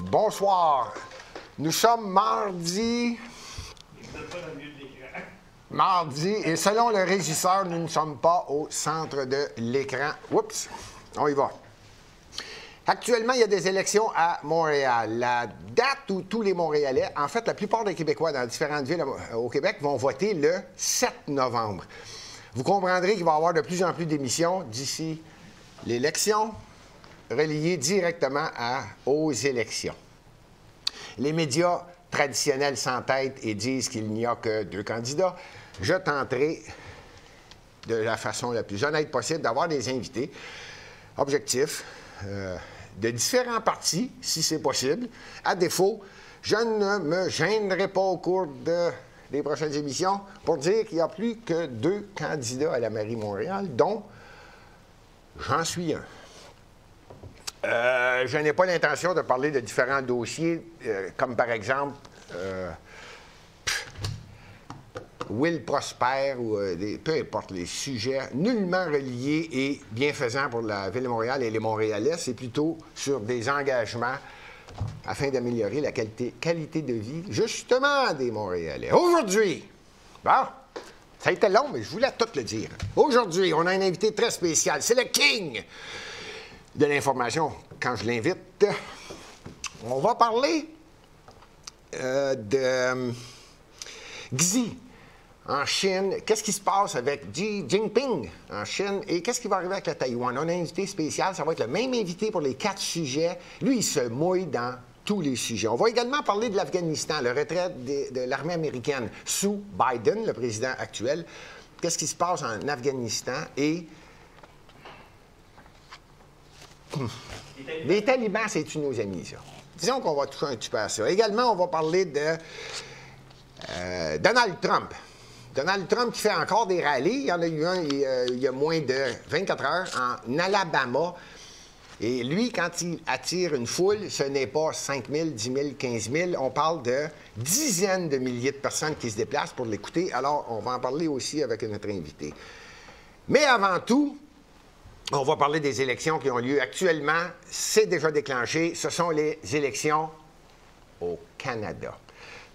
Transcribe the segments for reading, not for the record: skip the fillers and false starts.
Bonsoir. Nous sommes mardi. Mardi, et selon le régisseur, nous ne sommes pas au centre de l'écran. Oups, on y va. Actuellement, il y a des élections à Montréal. La date où tous les Montréalais, en fait, la plupart des Québécois dans différentes villes au Québec vont voter le 7 novembre. Vous comprendrez qu'il va y avoir de plus en plus d'émissions d'ici l'élection reliées directement aux élections. Les médias traditionnels s'entêtent et disent qu'il n'y a que 2 candidats. Je tenterai, de la façon la plus honnête possible, d'avoir des invités objectifs de différents partis, si c'est possible. À défaut, je ne me gênerai pas au cours des prochaines émissions pour dire qu'il n'y a plus que 2 candidats à la mairie Montréal, dont j'en suis un. Je n'ai pas l'intention de parler de différents dossiers, comme par exemple Will Prosper ou peu importe les sujets nullement reliés et bienfaisants pour la Ville de Montréal et les Montréalais. C'est plutôt sur des engagements afin d'améliorer la qualité de vie, justement, des Montréalais. Aujourd'hui, bon, ça a été long, mais je voulais tout le dire. Aujourd'hui, on a un invité très spécial. C'est le King de l'information quand je l'invite. On va parler de Xi en Chine. Qu'est-ce qui se passe avec Xi Jinping en Chine et qu'est-ce qui va arriver avec la Taïwan? On a un invité spécial, ça va être le même invité pour les 4 sujets. Lui, il se mouille dans tous les sujets. On va également parler de l'Afghanistan, le retrait de l'armée américaine sous Biden, le président actuel. Qu'est-ce qui se passe en Afghanistan et les talibans, c'est-tu nos amis, ça? Disons qu'on va toucher un petit peu à ça. Également, on va parler de Donald Trump. Donald Trump qui fait encore des rallyes. Il y en a eu un il y a moins de 24 heures en Alabama. Et lui, quand il attire une foule, ce n'est pas 5 000, 10 000, 15 000. On parle de dizaines de milliers de personnes qui se déplacent pour l'écouter. Alors, on va en parler aussi avec notre invité. Mais avant tout, on va parler des élections qui ont lieu actuellement. C'est déjà déclenché. Ce sont les élections au Canada.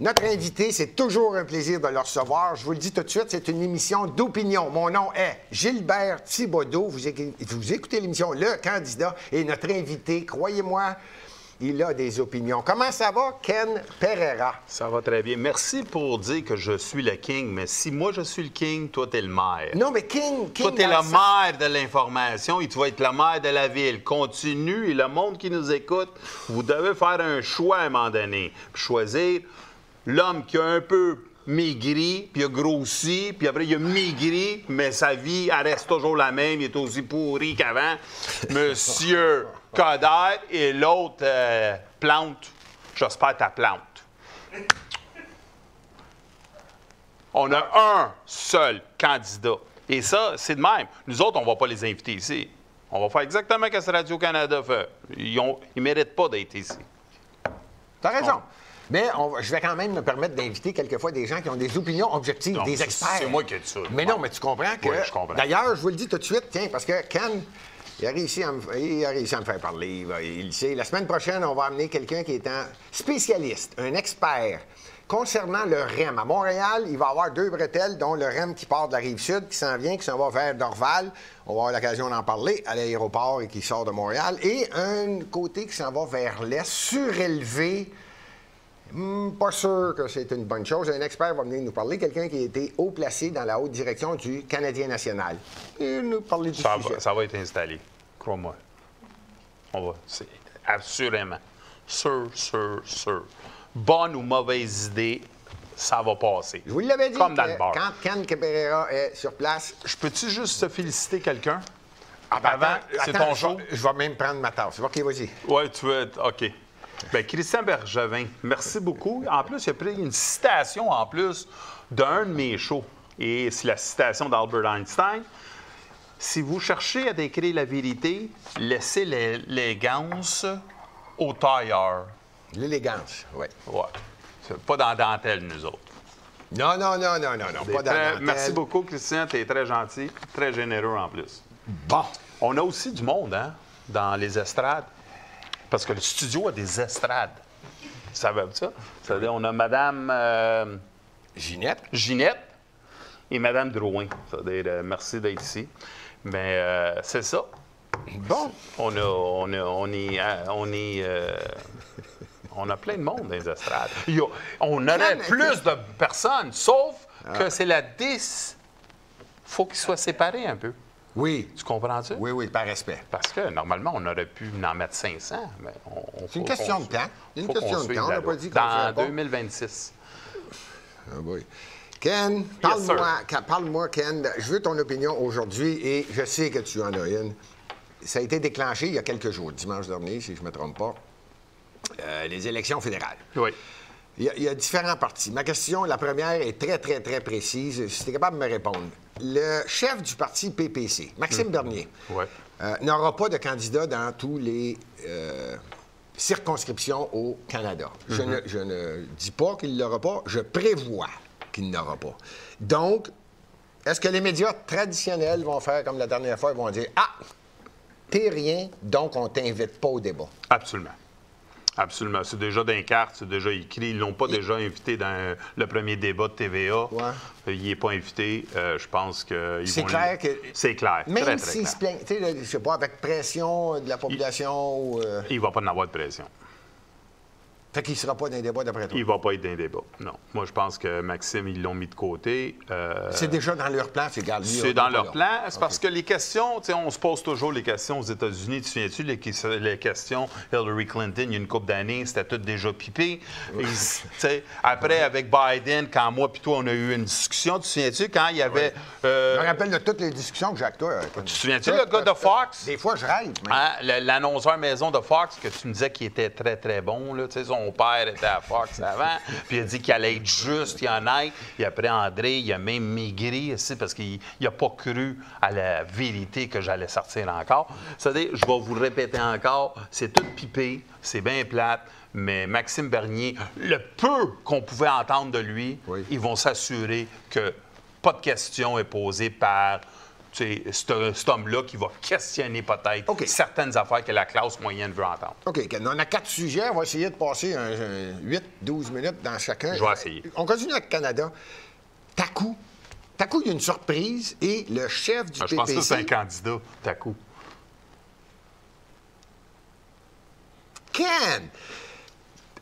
Notre invité, c'est toujours un plaisir de le recevoir. Je vous le dis tout de suite, c'est une émission d'opinion. Mon nom est Gilbert Thibodeau. Vous écoutez l'émission Le Candidat et notre invité, croyez-moi, il a des opinions. Comment ça va, Ken Pereira? Ça va très bien. Merci pour dire que je suis le king, mais si moi je suis le king, toi t'es le maire. Non, mais King toi t'es le maire de l'information et tu vas être le maire de la ville. Continue et le monde qui nous écoute, vous devez faire un choix à un moment donné. Puis choisir l'homme qui a un peu maigri, puis a grossi, puis après il a maigri, mais sa vie, elle reste toujours la même, il est aussi pourri qu'avant. Monsieur Coderre et l'autre Plante, j'espère ta Plante. On a un seul candidat. Et ça, c'est de même. Nous autres, on ne va pas les inviter ici. On va faire exactement ce que Radio-Canada fait. Ils ne méritent pas d'être ici. T'as raison. Mais je vais quand même me permettre d'inviter quelqueusement des gens qui ont des opinions objectives, non, des experts. C'est moi qui ai dit ça. Mais non, mais tu comprends que... Oui, je comprends. D'ailleurs, je vous le dis tout de suite, tiens, parce que Ken, il a réussi à me faire parler. Il sait. La semaine prochaine, on va amener quelqu'un qui est un spécialiste, un expert. Concernant le REM, à Montréal, il va y avoir 2 bretelles, dont le REM qui part de la Rive-Sud, qui s'en vient, qui s'en va vers Dorval. On va avoir l'occasion d'en parler à l'aéroport et qui sort de Montréal. Et un côté qui s'en va vers l'est, surélevé. Pas sûr que c'est une bonne chose. Un expert va venir nous parler, quelqu'un qui a été haut placé dans la haute direction du Canadien national. Et nous parler du sujet. Ça va être installé, crois-moi. On va, c'est assurément. Sûr. Bonne ou mauvaise idée, ça va passer. Je vous l'avais dit, comme dans le bar. Quand Ken Pereira est sur place... Je peux-tu juste te féliciter quelqu'un? Ah, ben Avant, c'est ton show? Je vais même prendre ma tasse. OK, vas-y. Oui, tu veux être... OK. Bien, Christian Bergevin, merci beaucoup. En plus, il a pris une citation en plus d'un de mes shows. Et c'est la citation d'Albert Einstein. Si vous cherchez à décrire la vérité, laissez l'élégance au tailleur. L'élégance, oui. Ouais. C'est pas dans la dentelle, nous autres. Non, pas dans la dentelle. Merci beaucoup, Christian. Tu es très gentil, très généreux en plus. Bon. On a aussi du monde, hein, dans les estrades. Parce que le studio a des estrades. Tu savais ça? C'est-à-dire, on a Mme Ginette et Mme Drouin. C'est-à-dire, merci d'être ici. Mais c'est ça. Bon. On a plein de monde dans les estrades. On aurait plus de personnes, sauf que c'est la 10. Faut qu'ils soient séparés un peu. Oui. Tu comprends-tu? Oui, oui, par respect. Parce que normalement, on aurait pu en mettre 500, mais c'est une question de temps. Une question de temps. On n'a pas dit qu'on dans 2026. Ah oui. Ken, parle-moi, Ken. Je veux ton opinion aujourd'hui et je sais que tu en as une. Ça a été déclenché il y a quelques jours, dimanche dernier, si je ne me trompe pas, les élections fédérales. Oui. Il y a différents partis. Ma question, la première, est très, très, très précise. Si tu es capable de me répondre. Le chef du parti PPC, Maxime Bernier, n'aura pas de candidat dans tous les circonscriptions au Canada. Je ne dis pas qu'il ne l'aura pas, je prévois qu'il n'aura pas. Donc, est-ce que les médias traditionnels vont faire comme la dernière fois, ils vont dire « Ah, t'es rien, donc on t'invite pas au débat ». Absolument. Absolument. C'est déjà dans les cartes, c'est déjà écrit. Ils ne l'ont pas déjà invité dans le premier débat de TVA. Ouais. Il n'est pas invité. Je pense qu'ils c'est vont... clair que... C'est clair. Même s'il se plaint, tu sais, je sais pas, avec pression de la population... Il ne va pas en avoir de pression. Fait qu'il ne sera pas dans les débats d'après toi? Il ne va pas être dans les débats, non. Moi, je pense que Maxime, ils l'ont mis de côté. C'est déjà dans leur plan, c'est égal. C'est dans leur plan. C'est parce que les questions, tu sais, on se pose toujours les questions aux États-Unis. Tu te souviens-tu, les questions Hillary Clinton, il y a une couple d'années, c'était tout déjà pipé. Tu sais, après, avec Biden, quand moi puis toi, on a eu une discussion, tu te souviens-tu, quand il y avait... Je me rappelle de toutes les discussions que j'ai avec toi. Tu te souviens-tu, le gars de Fox? Des fois, je rêve. Hein, l'annonceur maison de Fox, que tu me disais qu'il était très, très bon, là, tu sais, son père était à Fox avant, puis il a dit qu'il allait être juste, il y en a. Et après, André, il a même maigri ici parce qu'il n'a pas cru à la vérité que j'allais sortir encore. C'est-à-dire, je vais vous le répéter encore, c'est tout pipé, c'est bien plate, mais Maxime Bernier, le peu qu'on pouvait entendre de lui, ils vont s'assurer que pas de question est posée par... C'est cet homme-là qui va questionner peut-être certaines affaires que la classe moyenne veut entendre. OK. On a 4 sujets. On va essayer de passer 8-12 minutes dans chacun. Je vais essayer. On continue avec le Canada. Taku, il y a une surprise et le chef du PPC... Je pense que c'est un candidat, Taku. Ken!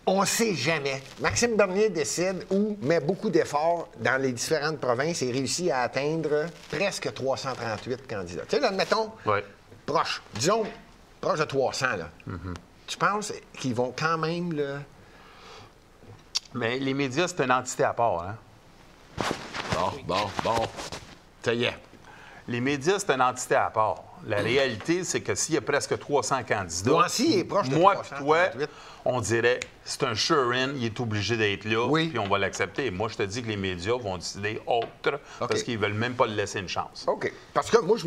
On ne sait jamais. Maxime Bernier décide ou met beaucoup d'efforts dans les différentes provinces et réussit à atteindre presque 338 candidats. Tu sais, là, admettons, proche, disons, proche de 300, là. Tu penses qu'ils vont quand même, là... Mais les médias, c'est une entité à part, hein? Bon. Ça y est. Les médias, c'est une entité à part. La réalité, c'est que s'il y a presque 300 candidats... Voici est proche de moi 338. Moi toi, on dirait, c'est un sure-in, il est obligé d'être là, puis on va l'accepter. Moi, je te dis que les médias vont décider autre, parce qu'ils veulent même pas le laisser une chance. OK. Parce que moi,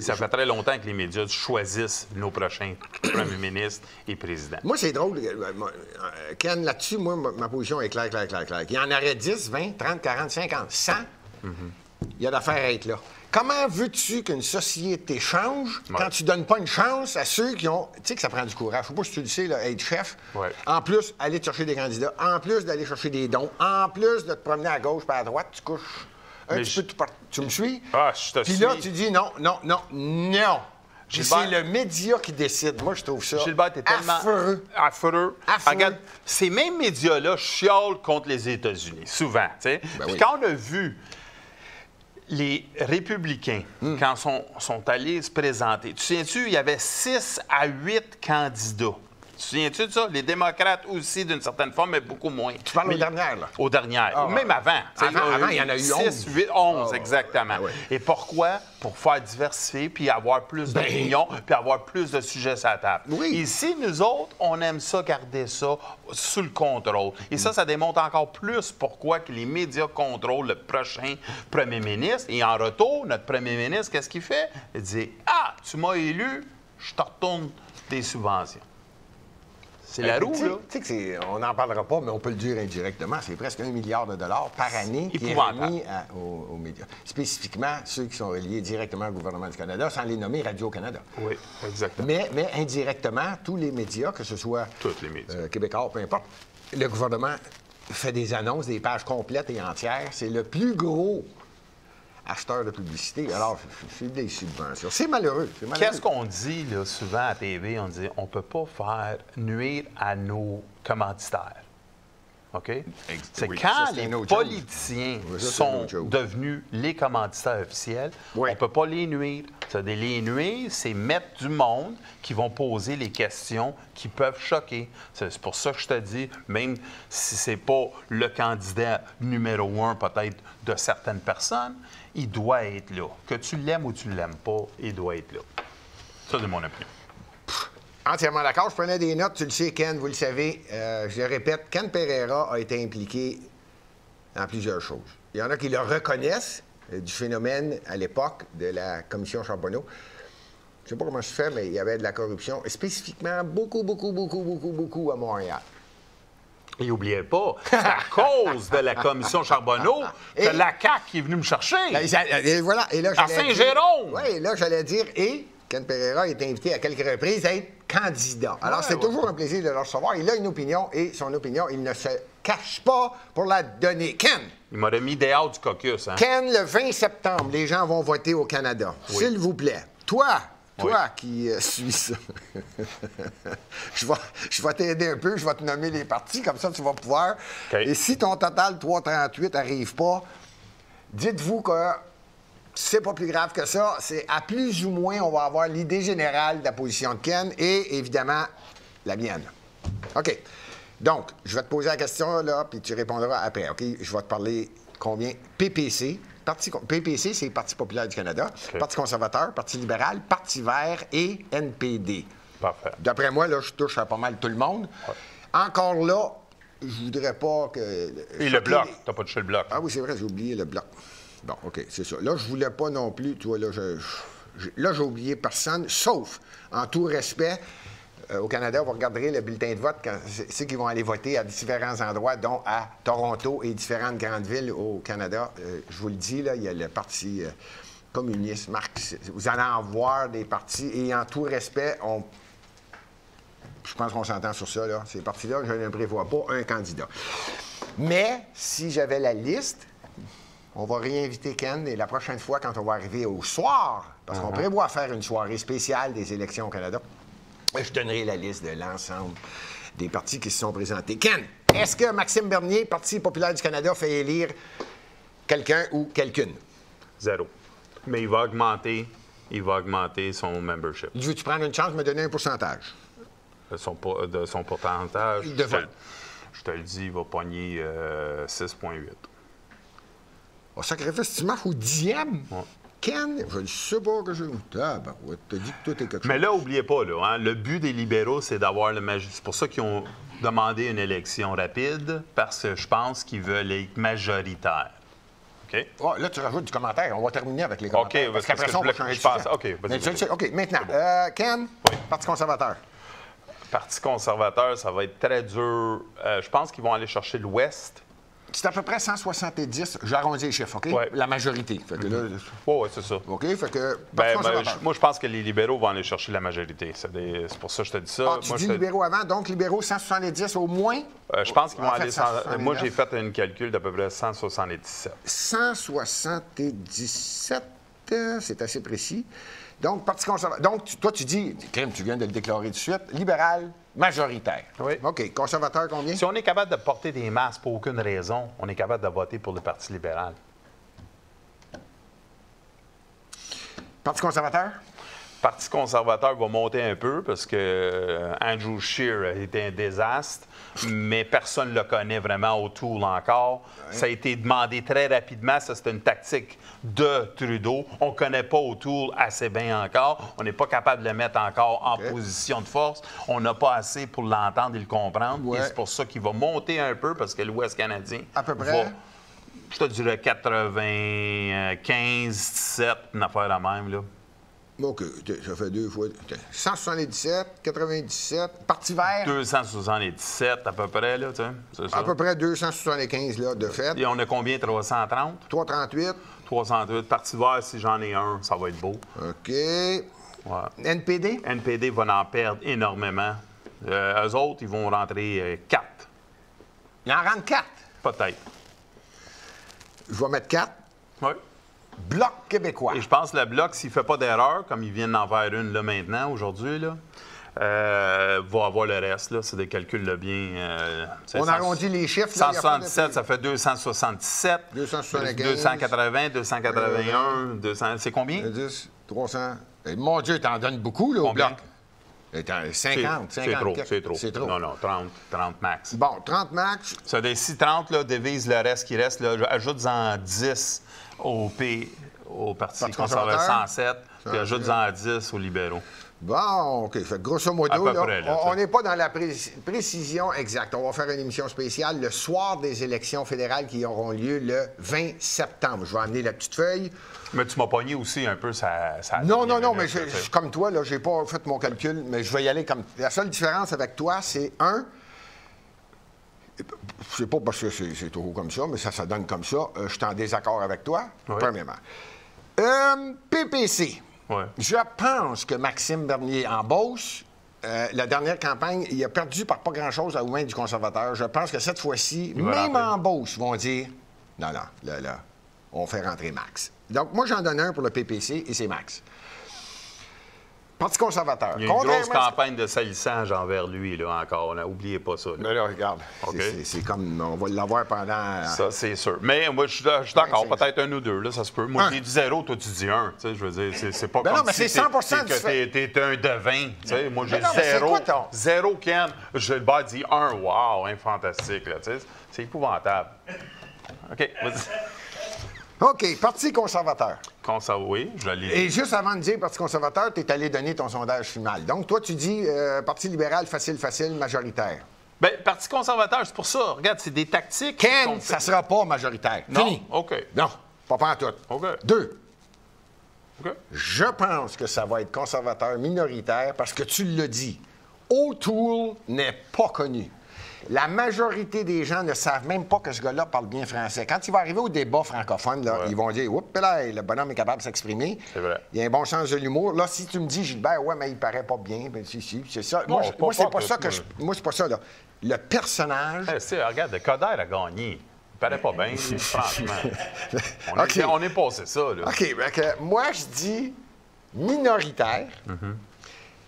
Ça fait très longtemps que les médias choisissent nos prochains premiers ministres et présidents. Moi, c'est drôle. Ken, là-dessus, moi, ma position est claire. Il y en aurait 10, 20, 30, 40, 50, 100. Il y a d'affaires à être là. Comment veux-tu qu'une société change quand tu donnes pas une chance à ceux qui ont... Tu sais que ça prend du courage. Je sais pas si tu le sais, là, être chef. En plus, aller te chercher des candidats. En plus, d'aller chercher des dons. En plus, de te promener à gauche pas à droite. Tu couches un petit peu... Tu me suis? Ah, je te suis. Puis là, tu dis non. C'est le média qui décide. Moi, je trouve ça Gilbert, t'es tellement affreux. Regarde, ces mêmes médias-là chiolent contre les États-Unis, souvent. Puis quand on a vu... Les républicains, quand sont allés se présenter, tu te souviens-tu, il y avait 6 à 8 candidats. Tu te souviens-tu de ça? Les démocrates aussi, d'une certaine forme, mais beaucoup moins. Tu parles aux dernières, là? Aux dernières. Même avant. Avant, il y en a eu 11. 6, 8, 11, exactement. Et pourquoi? Pour faire diversifier, puis avoir plus d'opinions, puis avoir plus de sujets sur la table. Ici, nous autres, on aime ça, garder ça sous le contrôle. Et ça démontre encore plus pourquoi que les médias contrôlent le prochain premier ministre. Et en retour, notre premier ministre, qu'est-ce qu'il fait? Il dit « Ah, tu m'as élu, je te retourne des subventions. » C'est la roue, là. Tu sais on n'en parlera pas, mais on peut le dire indirectement. C'est presque 1 milliard de dollars par année qui est remis aux médias. Spécifiquement, ceux qui sont reliés directement au gouvernement du Canada, sans les nommer Radio-Canada. Oui, exactement. Mais indirectement, tous les médias, que ce soit tous les médias. Québécois, peu importe, le gouvernement fait des annonces, des pages complètes et entières. C'est le plus gros acheteur de publicité. Alors, c'est des subventions. C'est malheureux. Qu'est-ce qu'on dit là, souvent à TV? On dit on ne peut pas faire nuire à nos commanditaires. OK? C'est quand les politiciens sont devenus les commanditaires officiels, on ne peut pas les nuire. Les nuire, c'est mettre du monde qui vont poser les questions qui peuvent choquer. C'est pour ça que je te dis, même si c'est pas le candidat numéro 1 peut-être de certaines personnes, il doit être là. Que tu l'aimes ou tu ne l'aimes pas, il doit être là. Ça, c'est mon opinion. Entièrement d'accord. Je prenais des notes. Tu le sais, Ken, vous le savez. Je le répète, Ken Pereira a été impliqué dans plusieurs choses. Il y en a qui le reconnaissent du phénomène à l'époque de la commission Charbonneau. Je ne sais pas comment je fais, mais il y avait de la corruption, spécifiquement beaucoup à Montréal. Et n'oubliez pas, c'est à cause de la commission Charbonneau que la CAQ est venue me chercher. Et voilà. Et là, à Saint-Jérôme. Oui, là, j'allais dire, et Ken Pereira a été invité à quelques reprises à être candidat. Alors, c'est toujours un plaisir de le recevoir. Il a une opinion, et son opinion, il ne se cache pas pour la donner. Ken! Il m'aurait mis des hauts du caucus, hein? Ken, le 20 septembre, les gens vont voter au Canada. Oui. S'il vous plaît. Toi qui suis ça, je vais t'aider un peu, je vais te nommer les partis, comme ça tu vas pouvoir. Okay. Et si ton total 338 n'arrive pas, dites-vous que c'est pas plus grave que ça. C'est à plus ou moins, on va avoir l'idée générale de la position de Ken et évidemment la mienne. OK. Donc, je vais te poser la question là, puis tu répondras après. OK? Je vais te parler combien? PPC. PPC, c'est Parti populaire du Canada, okay. Parti conservateur, Parti libéral, Parti vert et NPD. Parfait. D'après moi, là, je touche à pas mal tout le monde. Ouais. Encore là, je voudrais pas que... Et le bloc, t'as pas touché le bloc. Ah oui, c'est vrai, j'ai oublié le bloc. Bon, OK, c'est ça. Là, je voulais pas non plus, tu vois, là, j'ai oublié personne, sauf, en tout respect, au Canada, vous regarderez le bulletin de vote, ceux qui vont aller voter à différents endroits, dont à Toronto et différentes grandes villes au Canada. Je vous le dis, là, il y a le Parti communiste, marxiste. Vous allez en voir des partis, et en tout respect, je pense qu'on s'entend sur ça, là. Ces partis-là, je ne prévois pas un candidat. Mais, si j'avais la liste, on va réinviter Ken, et la prochaine fois, quand on va arriver au soir, parce qu'on prévoit faire une soirée spéciale des élections au Canada, je donnerai la liste de l'ensemble des partis qui se sont présentés. Ken, est-ce que Maxime Bernier, Parti populaire du Canada, fait élire quelqu'un ou quelqu'une? 0. Mais il va augmenter son membership. Veux-tu prendre une chance de me donner un pourcentage? De son pourcentage, je te le dis, il va pogner 6,8. Au sacrifice, tu marches au 10e? Ouais. Ken, je ne sais pas que je... Ah, ben ouais, t'as dit que tout est quelque chose. Mais là, n'oubliez pas, là, hein, le but des libéraux, c'est d'avoir le majorité. C'est pour ça qu'ils ont demandé une élection rapide, parce que je pense qu'ils veulent être majoritaires. OK? Oh, là, tu rajoutes du commentaire. On va terminer avec les commentaires. OK, parce qu'après ça, on va changer de sujet. OK, vas-y. OK, maintenant, Ken, oui. Parti conservateur. Parti conservateur, ça va être très dur. Je pense qu'ils vont aller chercher l'Ouest. C'est à peu près 170. J'arrondis les chiffres, OK? Ouais. La majorité. Fait que là... Oui, c'est ça. OK, fait que... moi, je pense que les libéraux vont aller chercher la majorité. C'est pour ça que je te dis ça. Ah, tu dis libéraux avant, donc libéraux 170 au moins? Je pense qu'ils vont aller... Moi, j'ai fait un calcul d'à peu près 177. 177, c'est assez précis. Donc, Parti conservateur. Donc, toi, tu dis, Crime, tu viens de le déclarer tout de suite, libéral majoritaire. Oui. OK. Conservateur, combien? Si on est capable de porter des masques pour aucune raison, on est capable de voter pour le Parti libéral. Parti conservateur? Parti conservateur va monter un peu parce que Andrew Scheer a été un désastre, mais personne ne le connaît vraiment O'Toole encore. Ouais. Ça a été demandé très rapidement. Ça, c'est une tactique de Trudeau. On ne connaît pas O'Toole assez bien encore. On n'est pas capable de le mettre encore en position de force. On n'a pas assez pour l'entendre et le comprendre. Ouais. Et c'est pour ça qu'il va monter un peu parce que l'Ouest canadien à peu près. Je te dirais 95, 17, une affaire la même, là. OK, ça fait 2 fois. 177, 97. Parti vert, 277 à peu près, là, tu sais. C'est ça. à peu près 275 là, de fait. Et on a combien? 330? 338. 308. Parti vert, si j'en ai un, ça va être beau. OK. Ouais. NPD? NPD va en perdre énormément. Eux autres, ils vont rentrer 4. Il en rentre 4. Peut-être. Je vais mettre 4. Oui. Bloc québécois. Et je pense que le Bloc, s'il ne fait pas d'erreur, comme ils viennent d'en faire une là maintenant, aujourd'hui, là, va avoir le reste. Là. C'est des calculs là, bien. On arrondit les chiffres. Là, 177, ça fait 277. 275. 280, 281, 200. C'est combien? 10, 300. Mon Dieu, t'en donnes beaucoup, là, au Combien? Bloc. 50. C'est trop, c'est trop. C'est trop. Non, non, 30 max. Bon, 30 max. Ça, si 30, là, divise le reste qui reste, là, ajoute-en 10 au Parti conservateur 107, puis ajoute-en 10 aux libéraux. Bon, OK. Fait que grosso modo, À peu là, près, là, on n'est pas dans la précision exacte. On va faire une émission spéciale le soir des élections fédérales qui auront lieu le 20 septembre. Je vais amener la petite feuille. Mais tu m'as pogné aussi un peu ça. Non, mais je suis comme toi, là, j'ai pas fait mon calcul, mais je vais y aller comme. La seule différence avec toi, c'est c'est pas parce que c'est toujours comme ça, mais ça donne comme ça. Je suis en désaccord avec toi, premièrement. PPC. Ouais. Je pense que Maxime Bernier en Beauce, la dernière campagne, il a perdu par pas grand-chose aux mains du conservateur. Je pense que cette fois-ci, même en Beauce, ils vont dire non, là, on fait rentrer Max. Donc, moi, j'en donne un pour le PPC et c'est Max. Parti conservateur. Il y a une grosse campagne de salissage envers lui, là, encore. N'oubliez pas ça. Là. Mais là, regarde. Okay. C'est comme. On va l'avoir pendant. Ça, c'est sûr. Mais moi, je suis d'accord. Peut-être un ou deux, là, ça se peut. Moi, j'ai dit 0, toi, tu dis 1. Tu sais, je veux dire, c'est pas comme non, mais si c'est 100% que t'es un devin. Tu sais, moi, j'ai non, 0. 0, Ken. Je le bas dit 1. Wow, hein, fantastique. Là, tu sais, c'est épouvantable. OK, vas-y. OK, Parti conservateur. Oui, je l'ai dit. Et juste avant de dire Parti conservateur, tu es allé donner ton sondage final. Donc, toi, tu dis Parti libéral, facile, majoritaire. Bien, Parti conservateur, c'est pour ça. Regarde, c'est des tactiques. Ken, ça sera pas majoritaire. Non? Fini. OK. Non, pas en tout. OK. 2. OK. Je pense que ça va être conservateur minoritaire parce que tu l'as dit. O'Toole n'est pas connu. La majorité des gens ne savent même pas que ce gars-là parle bien français. Quand il va arriver au débat francophone, là, ils vont dire « Oups, là, le bonhomme est capable de s'exprimer. » C'est vrai. Il a un bon sens de l'humour. Là, si tu me dis « Gilbert, ouais, mais il paraît pas bien. » Ben, si, c'est ça. Non, moi, c'est pas ça que je... Moi, c'est pas ça, là. Le personnage... Regarde, le Coder a gagné. Il paraît pas bien, franchement. On est passé ça, là. OK, moi, je dis minoritaire,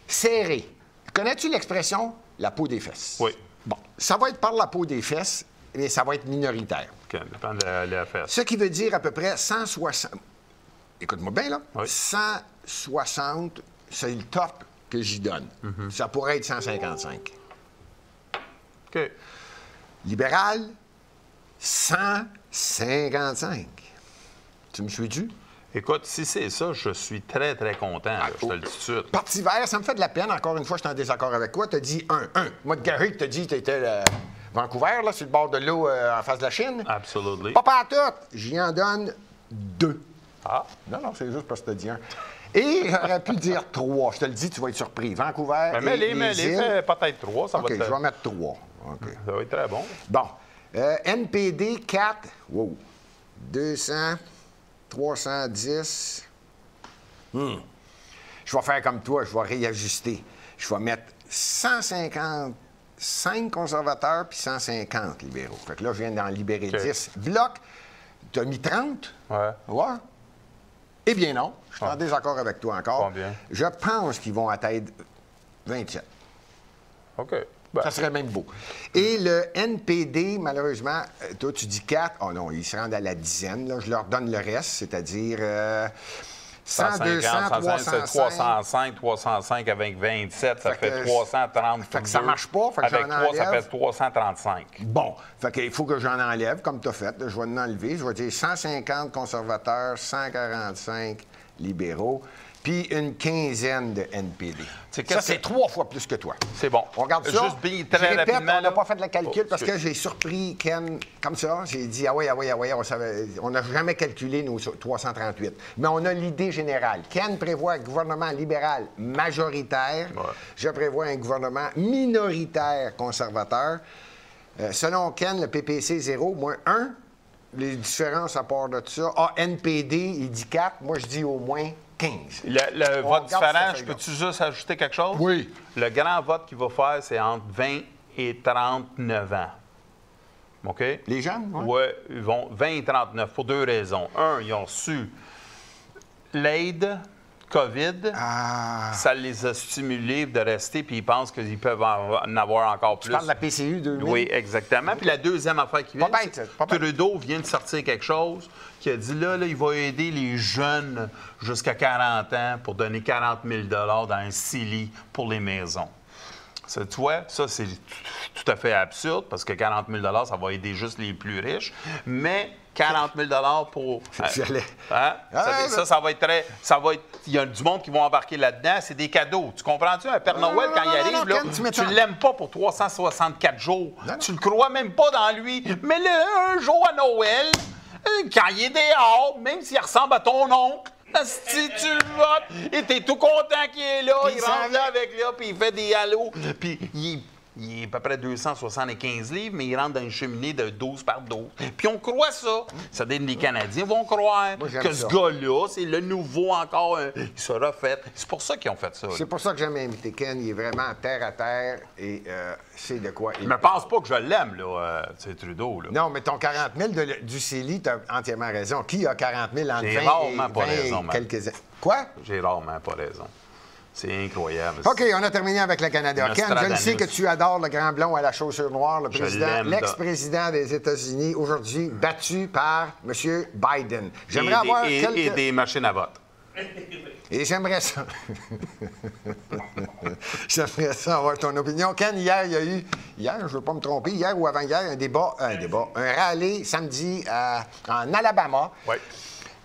serré. Connais-tu l'expression « la peau des fesses » ? Oui. Bon, ça va être par la peau des fesses, mais ça va être minoritaire. OK, dépend de la fesse. Ce qui veut dire à peu près 160... Écoute-moi bien, là. Oui. 160, c'est le top que j'y donne. Ça pourrait être 155. OK. Libéral, 155. Tu me suis-tu? Écoute, si c'est ça, je suis très, très content. Là, je te le dis tout de suite. Parti vert, ça me fait de la peine. Encore une fois, je suis en désaccord avec toi. Tu as dit 1. Moi, de Gary, tu as dit que tu étais Vancouver, là, sur le bord de l'eau en face de la Chine. Absolument. Pas à tout. J'y en donne 2. Ah. Non, c'est juste parce que tu as dit 1. Et j'aurais pu dire 3. Je te le dis, tu vas être surpris. Vancouver Mais les îles. fait peut-être 3. Ça OK, va être... je vais mettre 3. OK. Ça va être très bon. Bon. NPD 4. Wow. 200. 310. Je vais faire comme toi, je vais réajuster. Je vais mettre 155 conservateurs puis 150 libéraux. Fait que là, je viens d'en libérer 10. Bloc, tu as mis 30? Ouais. Ouais. Eh bien non, je suis en désaccord avec toi encore. Combien? Je pense qu'ils vont atteindre 27. OK. Ben. Ça serait même beau. Et le NPD, malheureusement, toi, tu dis 4. Oh non, ils se rendent à la dizaine. Là. Je leur donne le reste, c'est-à-dire 100, 200, 305, 305 avec 27, ça fait 330. Fait que ça marche pas. Fait que avec 3, ça enlève. fait 335. Bon. Fait qu'il faut que j'en enlève, comme tu as fait. Je vais en enlever. Je vais dire 150 conservateurs, 145 libéraux. puis une quinzaine de NPD. C'est Ça, c'est 3 fois plus que toi. C'est bon. On regarde ça. Juste bien, très Je répète, rapidement, on n'a là. pas fait le calcul Oh, parce que j'ai surpris Ken comme ça. J'ai dit, ah oui, on n'a jamais calculé nos 338. Mais on a l'idée générale. Ken prévoit un gouvernement libéral majoritaire. Ouais. Je prévois un gouvernement minoritaire conservateur. Selon Ken, le PPC 0, moins 1. Les différences à part de ça. Ah, NPD, il dit 4. Moi, je dis au moins 15. Le On vote regarde différent, cette je feuille-là. peux-tu juste ajouter quelque chose? Oui. Le grand vote qu'il va faire, c'est entre 20 et 39 ans. OK? Les jeunes, oui? Oui, ils vont 20 et 39 pour 2 raisons. Un, ils ont reçu l'aide COVID. Ah. Ça les a stimulés de rester, puis ils pensent qu'ils peuvent en avoir encore plus. Tu parles de la PCU 2000? Oui, exactement. Puis la deuxième affaire qui vient, Pas bête, ça. Pas bête. Trudeau vient de sortir quelque chose qui a dit là, il va aider les jeunes jusqu'à 40 ans pour donner 40 000 dans un CELI pour les maisons. Ça, tu vois, ça, c'est tout à fait absurde parce que 40 000 ça va aider juste les plus riches. Mais 40 000 pour. J'allais. Hein? Ah, Ça va être très. Il y a du monde qui vont embarquer là-dedans. C'est des cadeaux. Tu comprends-tu? Un Père Noël, quand il arrive, là, Ken, tu tu m'étonnes. l'aimes pas pour 364 jours. Non. Tu le crois même pas dans lui. Mais là, un jour à Noël, quand il est dehors, même s'il ressemble à ton oncle, si tu le votes, et t'es tout content qu'il est là, Puis il il rentre s'en là avec là, puis il fait des halos, puis il est à peu près 275 livres, mais il rentre dans une cheminée de 12 par 12. Puis on croit ça. Ça donne les Canadiens vont croire Moi, j'aime que ça. ce gars-là, c'est le nouveau encore, il sera fait. C'est pour ça qu'ils ont fait ça. C'est pour ça que j'aime inviter Ken. Il est vraiment terre à terre et c'est de quoi il Je me pense pas que je l'aime, là, tu sais, Trudeau. Là. Non, mais ton 40 000 du CELI, tu as entièrement raison. Qui a 40 000 entre 20 J'ai et rarement pas 20 raison, et man. quelques années? Quoi? J'ai rarement pas raison. C'est incroyable. OK, on a terminé avec le Canada. Ken, je le Nostradamus. sais que tu adores le grand blond à la chaussure noire, le Je président, l'aime, l'ex-président des États-Unis, aujourd'hui battu par M. Biden. J'aimerais Et avoir des, quelques... et des machines à vote. Et j'aimerais ça. J'aimerais ça avoir ton opinion. Ken, hier, il y a eu, hier, je ne veux pas me tromper, hier ou avant-hier, un rallye samedi en Alabama. Oui.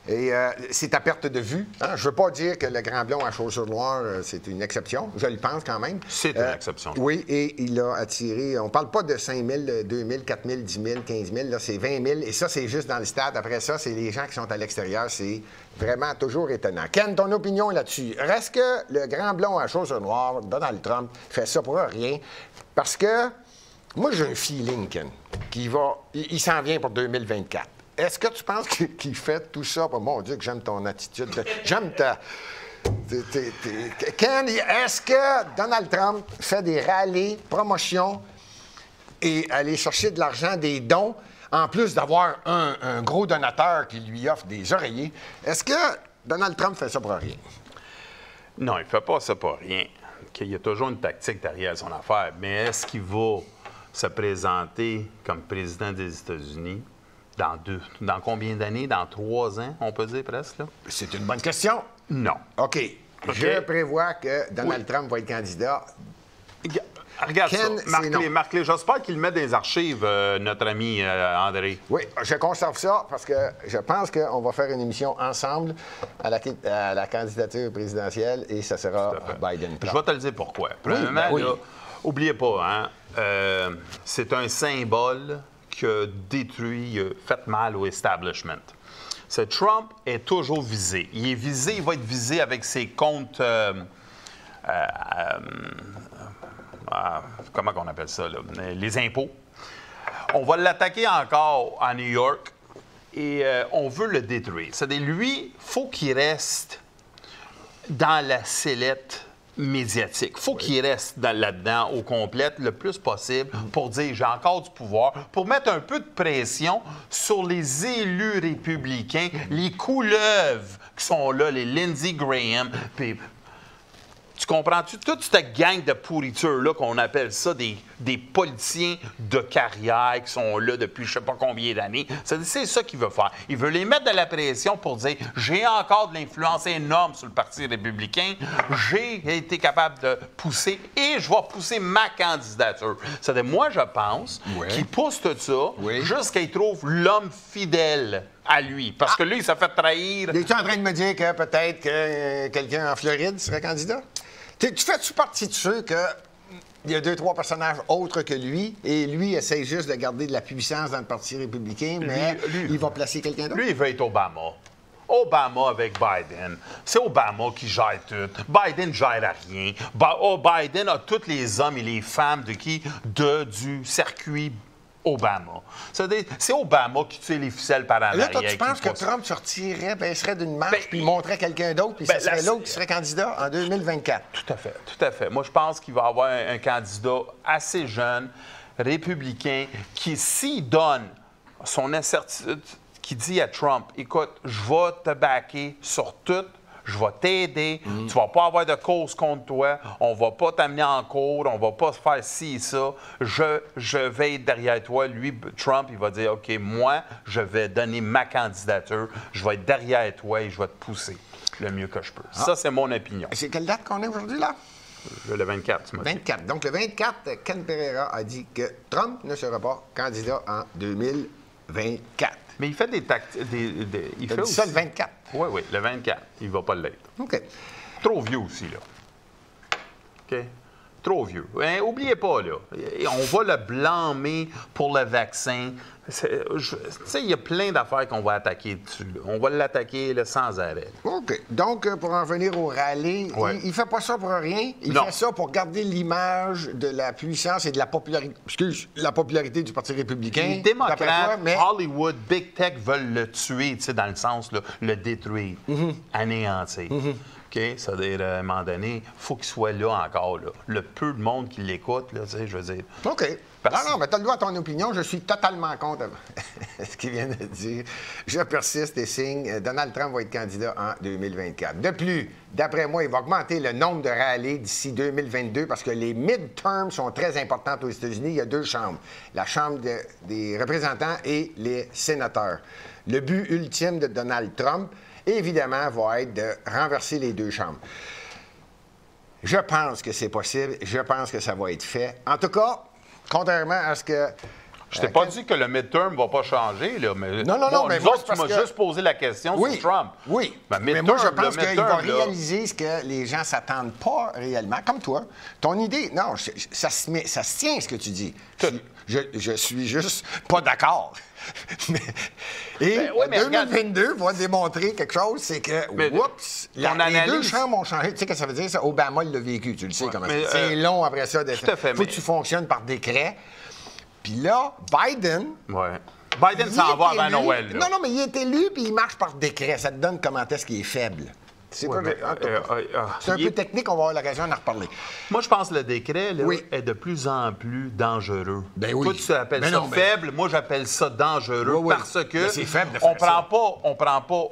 Et c'est à perte de vue. Hein? Je ne veux pas dire que le grand blond à chaussures noires, c'est une exception. Je le pense quand même. C'est une exception. Oui, et il a attiré, on ne parle pas de 5 000, 2 000, 4 000, 10 000, 15 000, là, c'est 20 000. Et ça, c'est juste dans le stade. Après ça, c'est les gens qui sont à l'extérieur. C'est vraiment toujours étonnant. Ken, ton opinion là-dessus? Reste que le grand blond à chaussures noires, Donald Trump, fait ça pour rien? Parce que moi, j'ai un feeling, Ken, il s'en vient pour 2024. Est-ce que tu penses qu'il fait tout ça? Oh, mon Dieu, que j'aime ton attitude. J'aime ta... Ken, est-ce que Donald Trump fait des rallyes, promotions et aller chercher de l'argent, des dons, en plus d'avoir un gros donateur qui lui offre des oreillers? Est-ce que Donald Trump fait ça pour rien? Non, il ne fait pas ça pour rien. Il y a toujours une tactique derrière son affaire. Mais est-ce qu'il va se présenter comme président des États-Unis dans combien d'années? Dans 3 ans, on peut dire presque? Là? C'est une bonne question. Non. OK. Je prévois que Donald Trump va être candidat. Regarde Ken, ça. c'est non. Marque-les. J'espère qu'il le met dans les archives, notre ami André. Oui, je conserve ça parce que je pense qu'on va faire une émission ensemble à la candidature présidentielle et ça sera Biden. Je vais te le dire pourquoi. Premièrement, ben oui. là, oubliez pas, hein, c'est un symbole qui a détruit, fait mal au establishment. Trump est toujours visé. Il va être visé avec ses comptes... comment on appelle ça, là? Les impôts. On va l'attaquer encore à New York et on veut le détruire. C'est-à-dire, lui, il faut qu'il reste dans la sellette médiatique. Il faut qu'il reste là-dedans au complet le plus possible pour dire j'ai encore du pouvoir, pour mettre un peu de pression sur les élus républicains, les couleuvres qui sont là, les Lindsey Graham, puis tu comprends-tu? Toute cette gang de pourriture-là, qu'on appelle ça des politiciens de carrière qui sont là depuis je ne sais pas combien d'années, c'est ça qu'il veut faire. Il veut les mettre de la pression pour dire j'ai encore de l'influence énorme sur le Parti républicain, j'ai été capable de pousser et je vais pousser ma candidature. C'est-à-dire, moi, je pense qu'il pousse tout ça jusqu'à qu'il trouve l'homme fidèle à lui. Parce que lui, il s'est fait trahir. Es-tu en train de me dire que peut-être que quelqu'un en Floride serait candidat? Tu fais-tu partie de ceux que il y a 2-3 personnages autres que lui, et lui essaie juste de garder de la puissance dans le Parti républicain, mais il va placer quelqu'un d'autre? Lui, il veut être Obama. Obama avec Biden. C'est Obama qui gère tout. Biden ne gère rien. Biden a tous les hommes et les femmes du circuit Obama. C'est Obama qui tire les ficelles par en arrière. Là, toi, tu penses que Trump sortirait, baisserait d'une marche, puis montrait quelqu'un d'autre, puis ce serait l'autre qui serait candidat en 2024? Tout à fait. Moi, je pense qu'il va y avoir un candidat assez jeune, républicain, qui, s'il donne son incertitude, qui dit à Trump, écoute, je vais te backer sur tout, je vais t'aider, tu vas pas avoir de cause contre toi, on va pas t'amener en cours, on va pas faire ci et ça, je vais être derrière toi. Lui, Trump, il va dire, OK, moi, je vais donner ma candidature, je vais être derrière toi et je vais te pousser le mieux que je peux. Ça, c'est mon opinion. C'est quelle date qu'on est aujourd'hui, là? Le 24, tu m'as dit. 24. Donc, le 24, Ken Pereira a dit que Trump ne sera pas candidat en 2024. Mais il fait des tactiques. Il fait dit ça le 24? Oui, le 24. Il ne va pas l'être. OK. Trop vieux aussi, là. OK? Trop vieux. Hein, oubliez pas, là. On va le blâmer pour le vaccin. Tu sais, il y a plein d'affaires qu'on va attaquer dessus. Là. On va l'attaquer là, sans arrêt. OK. Donc, pour en venir au rallye, il ne fait pas ça pour rien. Il fait ça pour garder l'image de la puissance et de la popularité du Parti républicain. Les démocrates, Hollywood, Big Tech veulent le tuer, tu sais, dans le sens, là, le détruire, anéantir. OK? C'est-à-dire, à un moment donné, il faut qu'il soit là encore. Là. Le peu de monde qui l'écoute, là, tu sais, je veux dire. OK. Non, mais tu as le droit à ton opinion. Je suis totalement contre ce qu'il vient de dire. Je persiste et signe. Donald Trump va être candidat en 2024. De plus, d'après moi, il va augmenter le nombre de rallyes d'ici 2022 parce que les midterms sont très importantes aux États-Unis. Il y a 2 chambres, la Chambre des représentants et les sénateurs. Le but ultime de Donald Trump, évidemment, va être de renverser les 2 chambres. Je pense que c'est possible. Je pense que ça va être fait. En tout cas, contrairement à ce que... Je t'ai pas dit que le midterm ne va pas changer, là, mais... Non, mais nous moi, autres, tu m'as juste posé la question sur Trump. Oui, ben, mais moi, je pense qu'il va réaliser ce que les gens ne s'attendent pas réellement, comme toi. Ton idée, non, ça se tient, ce que tu dis. Je suis juste pas d'accord. Et 2022 va démontrer quelque chose, c'est que, les 2 chambres ont changé. Tu sais ce que ça veut dire, ça? Obama l'a vécu, tu le sais comment c'est long après ça. Il faut que tu fonctionnes par décret. Puis là, Biden... Biden s'en va avant Noël. Là. Non, mais il est élu, puis il marche par décret. Ça te donne comment est-ce qu'il est faible. C'est un peu technique, on va avoir l'occasion d'en reparler. Moi, je pense que le décret là, est de plus en plus dangereux. Toi, tu appelles ça faible, moi, j'appelle ça dangereux parce que c'est faible on prend pas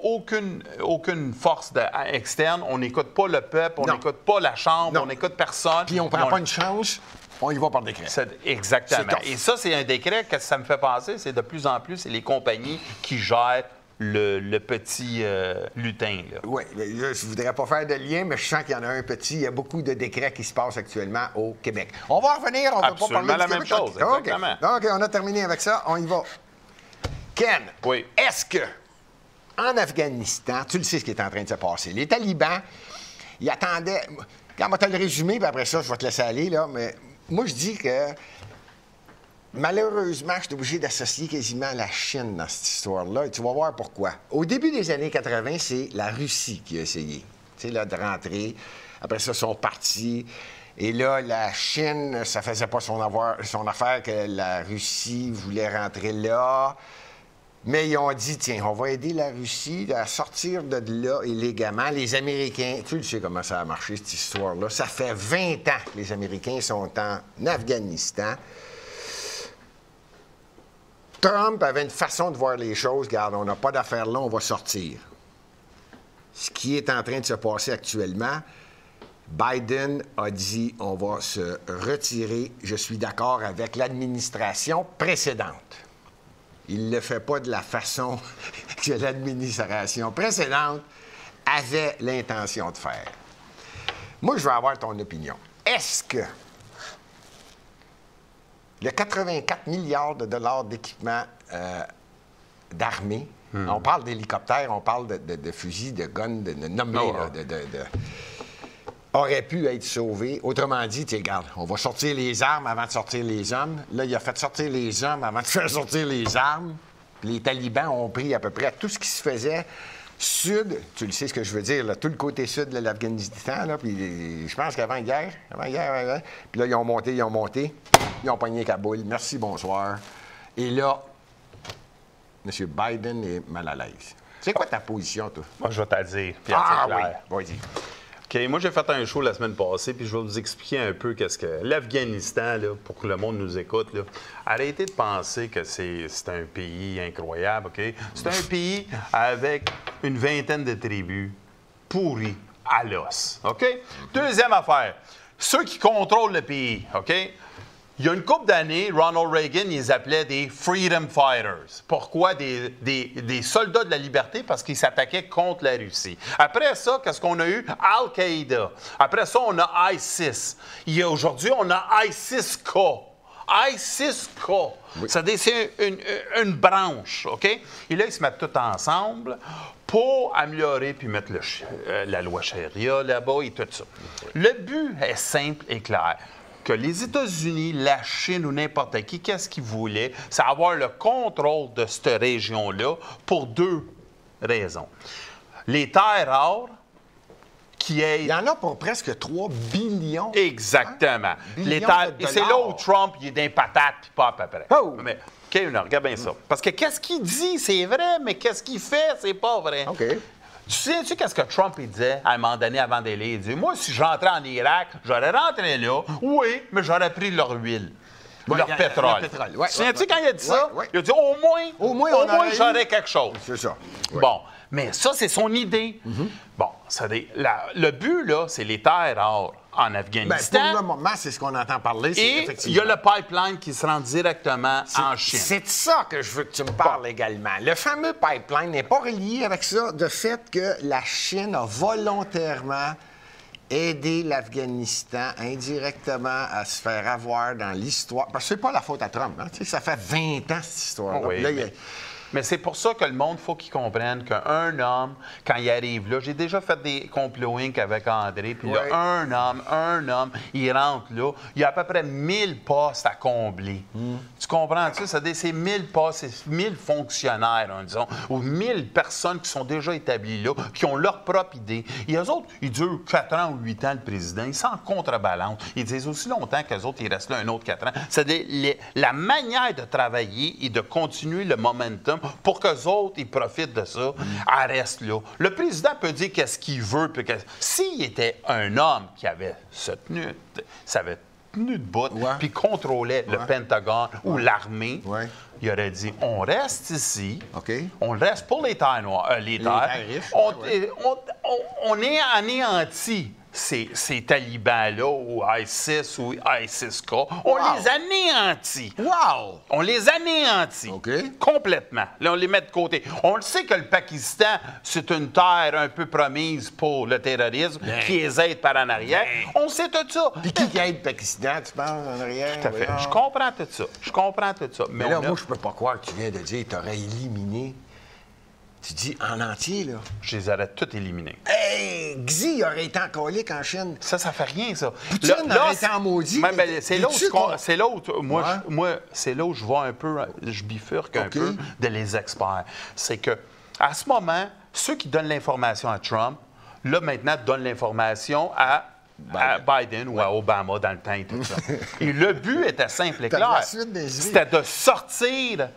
aucune force externe, on n'écoute pas le peuple, on n'écoute pas la Chambre, on n'écoute personne. Puis on prend pas une chance. On y va par décret. Exactement. Et ça, c'est un décret que ça me fait penser, c'est de plus en plus, c'est les compagnies qui gèrent le petit lutin. Oui, je ne voudrais pas faire de lien, mais je sens qu'il y en a un petit. Il y a beaucoup de décrets qui se passent actuellement au Québec. On va en revenir, on ne va pas parler la même chose, exactement. OK, on a terminé avec ça. On y va. Ken, est-ce que, en Afghanistan, tu le sais ce qui est en train de se passer, les talibans, ils attendaient... Quand on va te le résumer, puis après ça, je vais te laisser aller, là, mais moi, je dis que malheureusement, je suis obligé d'associer quasiment la Chine dans cette histoire-là. Et tu vas voir pourquoi. Au début des années 80, c'est la Russie qui a essayé, tu sais, là, de rentrer. Après ça, ils sont partis. Et là, la Chine, ça faisait pas son affaire que la Russie voulait rentrer là. Mais ils ont dit, tiens, on va aider la Russie à sortir de là illégalement. Les Américains, tu le sais comment ça a marché, cette histoire-là. Ça fait 20 ans que les Américains sont en Afghanistan. Trump avait une façon de voir les choses. Regarde, on n'a pas d'affaires là, on va sortir. Ce qui est en train de se passer actuellement, Biden a dit, on va se retirer. Je suis d'accord avec l'administration précédente. Il ne le fait pas de la façon que l'administration précédente avait l'intention de faire. Moi, je veux avoir ton opinion. Est-ce que le 84 milliards de dollars d'équipement d'armée On parle d'hélicoptères, on parle de fusils, de guns, de nommés, aurait pu être sauvé. Autrement dit, tu regarde, on va sortir les armes avant de sortir les hommes. Là, il a fait sortir les hommes avant de faire sortir les armes. Puis les talibans ont pris à peu près tout ce qui se faisait sud, tu le sais ce que je veux dire, là, tout le côté sud de l'Afghanistan, là, puis je pense qu'avant-guerre, puis là, ils ont monté, ils ont pogné Kaboul. Merci, bonsoir. Et là, M. Biden est mal à l'aise. C'est quoi ta position, toi? Moi, je vais te le dire, Pierre, Ah c'est clair. oui, vas-y. OK, moi, j'ai fait un show la semaine passée, puis je vais vous expliquer un peu qu'est-ce que l'Afghanistan, là, pour que le monde nous écoute. Là. Arrêtez de penser que c'est un pays incroyable, OK? C'est un pays avec une vingtaine de tribus pourries à l'os, OK? Deuxième affaire, ceux qui contrôlent le pays, OK? Il y a une couple d'années, Ronald Reagan, ils les appelait des Freedom Fighters. Pourquoi des soldats de la liberté? Parce qu'ils s'attaquaient contre la Russie. Après ça, qu'est-ce qu'on a eu? Al-Qaïda. Après ça, on a ISIS. Aujourd'hui, on a ISIS-K. ISIS-K. Oui. C'est une branche, OK? Et là, ils se mettent tous ensemble pour améliorer puis mettre la loi charia là-bas et tout ça. Le but est simple et clair. Que les États-Unis, la Chine ou n'importe qui, qu'est-ce qu'ils voulaient? C'est avoir le contrôle de cette région-là pour deux raisons. Les terres rares, qui est... Il y en a pour presque 3 billions. Exactement. Hein? Les terres... Et c'est là où Trump, il est d'un patate, puis pas à peu près. Oh! Mais, OK, regarde bien ça. Parce que qu'est-ce qu'il dit, c'est vrai, mais qu'est-ce qu'il fait, c'est pas vrai. OK. Tu sais qu'est-ce que Trump il disait à un moment donné avant d'aller? Il dit, moi, si je rentrais en Irak, j'aurais rentré là, oui, mais j'aurais pris leur huile, leur pétrole. Ouais, tu sais quand il a dit ça? Ouais. Il a dit, au moins j'aurais quelque chose. C'est ça. Ouais. Bon, mais ça, c'est son idée. Bon, le but, là, c'est les terres rares en Afghanistan. Pour le moment, c'est ce qu'on entend parler. Et il y a le pipeline qui se rend directement en Chine. C'est de ça que je veux que tu me parles également. Le fameux pipeline n'est pas relié avec ça, de fait que la Chine a volontairement aidé l'Afghanistan indirectement à se faire avoir dans l'histoire. Parce que c'est pas la faute à Trump. Hein? Tu sais, ça fait 20 ans, cette histoire-là. Oui, mais c'est pour ça que le monde, il faut qu'il comprenne qu'un homme, quand il arrive là, j'ai déjà fait des complots Inc. avec André, puis là, un homme, il rentre là, il y a à peu près 1000 postes à combler. Tu comprends-tu? C'est 1000 postes, c'est 1000 fonctionnaires, disons, ou 1000 personnes qui sont déjà établies là, qui ont leur propre idée. Et eux autres, ils durent 4 ans ou 8 ans, le président, ils s'en contrebalancent. Ils disent aussi longtemps qu'eux autres, ils restent là un autre 4 ans. C'est la manière de travailler et de continuer le momentum pour qu'eux autres, ils profitent de ça, elle reste là. Le président peut dire qu'est-ce qu'il veut. S'il était un homme qui avait savait tenu de bout, puis contrôlait le Pentagone ou l'armée, il aurait dit, on reste ici, on reste pour les terres noires, les terres riches, on est anéanti. Ces talibans-là, ou ISIS ou ISIS-K, on les anéantit. Wow! On les anéantit. Complètement. Là, on les met de côté. On le sait que le Pakistan, c'est une terre un peu promise pour le terrorisme, qui les aide par en arrière. On sait tout ça. Puis qui aide le Pakistan, tu penses, en arrière? Tout à fait. Je comprends tout ça. Mais là, moi, je peux pas croire que tu viens de dire que tu aurais éliminé. Tu dis en entier, là? Je les aurais tous éliminés. Hey! Xi aurait été en colique en Chine. Ça fait rien, ça. Poutine aurait été en maudit. C'est là où moi, c'est là où je vois un peu, je bifurque un peu de les experts. C'est que à ce moment, ceux qui donnent l'information à Trump, là, maintenant, donnent l'information à Biden ou à Obama dans le temps et tout ça. Et le but était simple et clair. C'était de sortir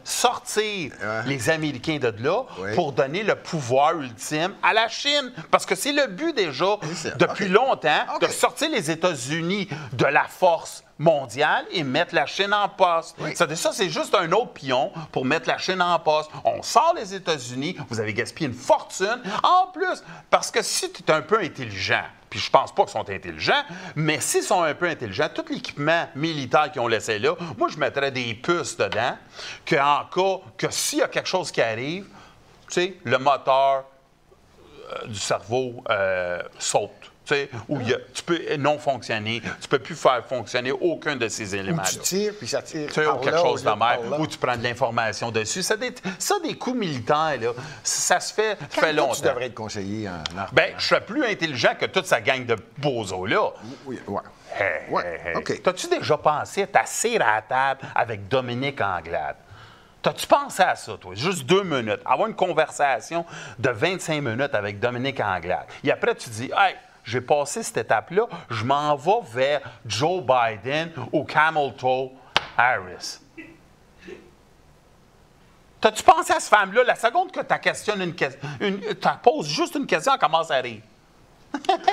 les Américains de là pour donner le pouvoir ultime à la Chine. Parce que c'est le but déjà, depuis longtemps, de sortir les États-Unis de la force mondiale et mettre la Chine en poste. Ça, c'est juste un autre pion pour mettre la Chine en poste. On sort les États-Unis, vous avez gaspillé une fortune. En plus, parce que si tu es un peu intelligent, puis je pense pas qu'ils sont intelligents, mais s'ils sont un peu intelligents, tout l'équipement militaire qu'ils ont laissé là, moi, je mettrais des puces dedans, qu'en cas que s'il y a quelque chose qui arrive, tu sais, le moteur du cerveau saute. Où tu peux non fonctionner, tu peux plus faire fonctionner aucun de ces éléments-là. Tu tires, puis ça tire Ou quelque chose de même, ou tu prends de l'information dessus. Ça, des coups militaires, là, ça se fait longtemps. Tu devrais être conseiller en armes. Bien, je serais plus intelligent que toute sa gang de bozos-là. Oui, ouais. OK. T'as-tu déjà pensé à t'asseoir à la table avec Dominique Anglade? T'as-tu pensé à ça, toi? Juste 2 minutes. Avoir une conversation de 25 minutes avec Dominique Anglade. Et après, tu dis, hey, j'ai passé cette étape-là, je m'en vais vers Joe Biden ou Kamala Harris. T'as-tu pensé à cette femme-là? La seconde que tu questionnes tu poses juste une question, elle commence à rire.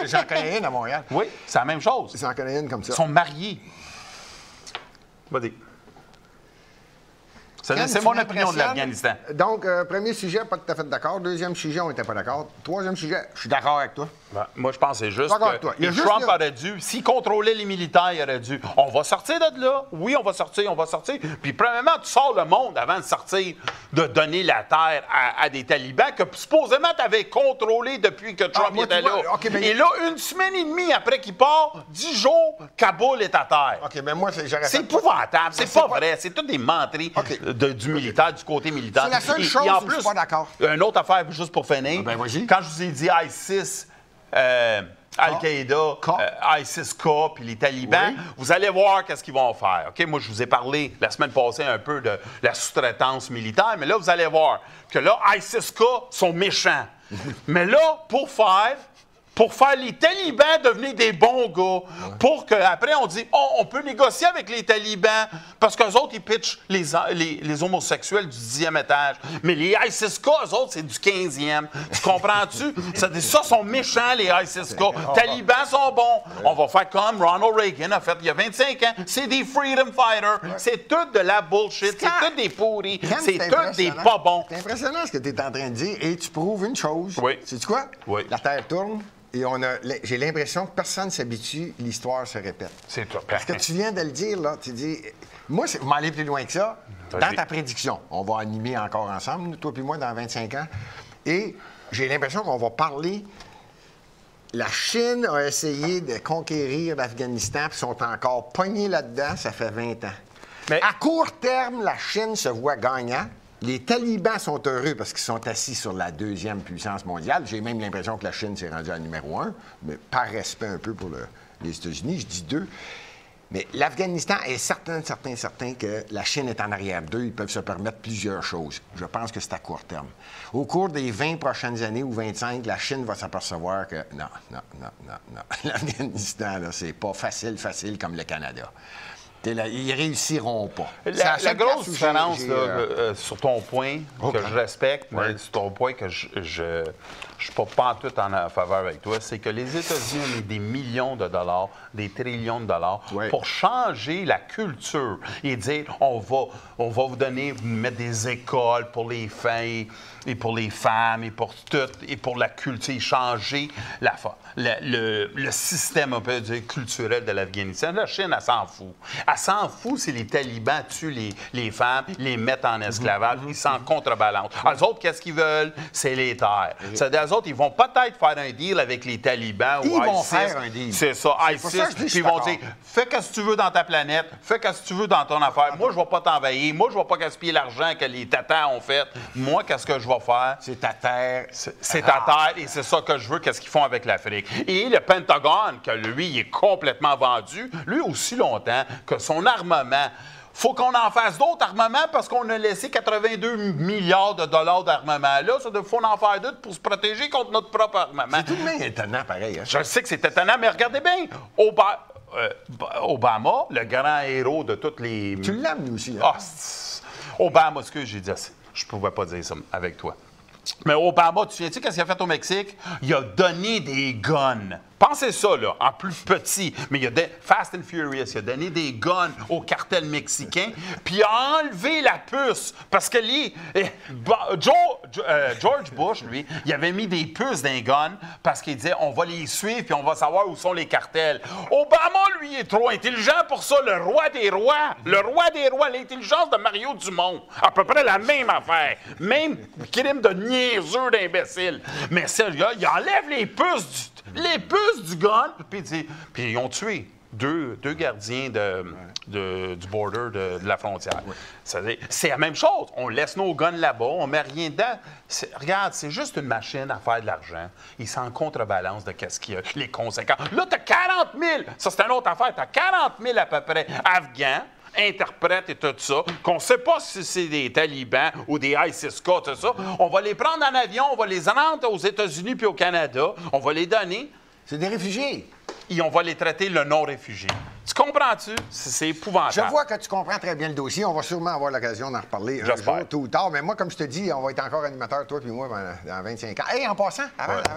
J'en connais une à Montréal. Oui, c'est la même chose. J'en connais une comme ça. Ils sont mariés. Vas-y. C'est mon opinion de l'Afghanistan. Donc, premier sujet, pas tout à fait d'accord. Deuxième sujet, on n'était pas d'accord. Troisième sujet, je suis d'accord avec toi. Ben, moi, je pense que c'est juste que Trump aurait dû, s'il contrôlait les militaires, il aurait dû. On va sortir de là. Oui, on va sortir. Puis, premièrement, tu sors le monde avant de sortir, de donner la terre à des talibans que supposément tu avais contrôlé depuis que Trump était là. Et là, 1 semaine et demie après qu'il part, 10 jours, Kaboul est à terre. OK, mais moi, c'est épouvantable. C'est pas vrai. C'est toutes des menteries du militaire, du côté militaire. C'est la seule chose où je suis pas d'accord. Une autre affaire, juste pour finir. Quand je vous ai dit ISIS, Al-Qaïda, ISIS-K, puis les talibans, vous allez voir qu'est-ce qu'ils vont faire. OK? Moi, je vous ai parlé la semaine passée un peu de la sous-traitance militaire, mais là, vous allez voir que là, ISIS-K sont méchants. Mais là, pour faire les talibans devenir des bons gars, pour qu'après on dit, on peut négocier avec les talibans, parce qu'eux autres, ils pitchent les homosexuels du 10e étage. Mais les ISIS-K, eux autres, c'est du 15e. Tu comprends-tu? Ça sont méchants, les ISIS-K. Talibans sont bons. On va faire comme Ronald Reagan a fait il y a 25 ans. C'est des freedom fighters. C'est tout de la bullshit. C'est tout des pourris. C'est tout des pas bons. C'est impressionnant ce que tu es en train de dire. Et tu prouves une chose. Oui. Sais-tu quoi? Oui. La Terre tourne. Et j'ai l'impression que personne ne s'habitue, l'histoire se répète. C'est tout. Parce que tu viens de le dire, là, tu dis... Moi, je vais aller plus loin que ça. Dans ta prédiction, on va animer encore ensemble, toi puis moi, dans 25 ans. Et j'ai l'impression qu'on va parler... La Chine a essayé de conquérir l'Afghanistan, puis sont encore pognés là-dedans, ça fait 20 ans. Mais à court terme, la Chine se voit gagnant. Les talibans sont heureux parce qu'ils sont assis sur la 2e puissance mondiale. J'ai même l'impression que la Chine s'est rendue à numéro 1, mais par respect un peu pour les États-Unis, je dis 2. Mais l'Afghanistan est certain que la Chine est en arrière d'eux. Ils peuvent se permettre plusieurs choses. Je pense que c'est à court terme. Au cours des 20 prochaines années ou 25, la Chine va s'apercevoir que non. L'Afghanistan, là, c'est pas facile comme le Canada. Ils réussiront pas. La grosse différence sur ton point, que je respecte, mais sur ton point que je ne suis pas en tout en faveur avec toi, c'est que les États-Unis ont mis des millions de dollars, des trillions de dollars pour changer la culture et dire on va vous mettre des écoles pour les filles et pour les femmes et pour tout, et pour la culture, changer le système, on peut dire, culturel de l'Afghanistan. La Chine, elle s'en fout. Elle s'en fout si les talibans tuent les femmes, les mettent en esclavage, ils s'en contrebalancent. Eux autres, qu'est-ce qu'ils veulent? C'est les terres. C'est-à-dire, eux autres, ils vont peut-être faire un deal avec les talibans ou ISIS. Ils vont faire un deal. C'est ça, ISIS. Puis ils vont dire, fais ce que tu veux dans ta planète, fais ce que tu veux dans ton affaire. Moi, je ne vais pas t'envahir. Moi, je ne vais pas gaspiller l'argent que les tatas ont fait. Moi, qu'est-ce que je vais faire? C'est ta terre. C'est ta terre et c'est ça que je veux, qu'est-ce qu'ils font avec l'Afrique. Et le Pentagone, que lui, il est complètement vendu, lui aussi longtemps, que son armement, faut qu'on en fasse d'autres armements parce qu'on a laissé 82 milliards de dollars d'armement là. Il faut en faire d'autres pour se protéger contre notre propre armement. C'est tout de même étonnant, pareil. Hein? Je sais que c'est étonnant, mais regardez bien, Obama, le grand héros de toutes les... Tu l'aimes, nous aussi. Hein? Obama, excuse, j'ai dit assez. Je ne pouvais pas dire ça avec toi. Mais Obama, tu te souviens-tu qu'est-ce qu'il a fait au Mexique? Il a donné des guns Pensez ça, là, en plus petit. Mais il y a des Fast and Furious, il a donné des guns au cartel mexicain, puis il a enlevé la puce. Parce que George Bush, lui, il avait mis des puces dans les guns parce qu'il disait on va les suivre puis on va savoir où sont les cartels. Obama, lui, est trop intelligent pour ça, le roi des rois. Le roi des rois, l'intelligence de Mario Dumont. À peu près la même affaire. Même crime de niaiseux d'imbécile. Mais ce gars, il enlève les puces du gun, puis ils ont tué deux gardiens du border de la frontière. Oui. C'est la même chose. On laisse nos guns là-bas, on met rien dedans. Regarde, c'est juste une machine à faire de l'argent. Ils s'en contrebalance de qu'est-ce qu'il y a, les conséquences. Là, tu as 40 000, ça c'est une autre affaire, tu as 40 000 à peu près Afghans, interprètes et tout ça, qu'on ne sait pas si c'est des talibans ou des ISIS-K, tout ça. On va les prendre en avion, on va les rendre aux États-Unis puis au Canada, on va les donner. C'est des réfugiés. Et on va les traiter le non-réfugié. Tu comprends-tu? C'est épouvantable. Je vois que tu comprends très bien le dossier. On va sûrement avoir l'occasion d'en reparler un jour, tôt ou tard. Mais moi, comme je te dis, on va être encore animateur, toi puis moi, dans 25 ans. Hey, en passant,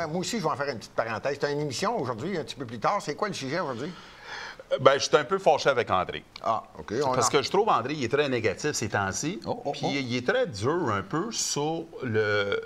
moi aussi, je vais en faire une petite parenthèse. Tu as une émission aujourd'hui, un petit peu plus tard. C'est quoi le sujet aujourd'hui? Ben, je suis un peu fâché avec André. Ah, OK. Parce que je trouve André, il est très négatif ces temps-ci. Puis il est très dur un peu sur le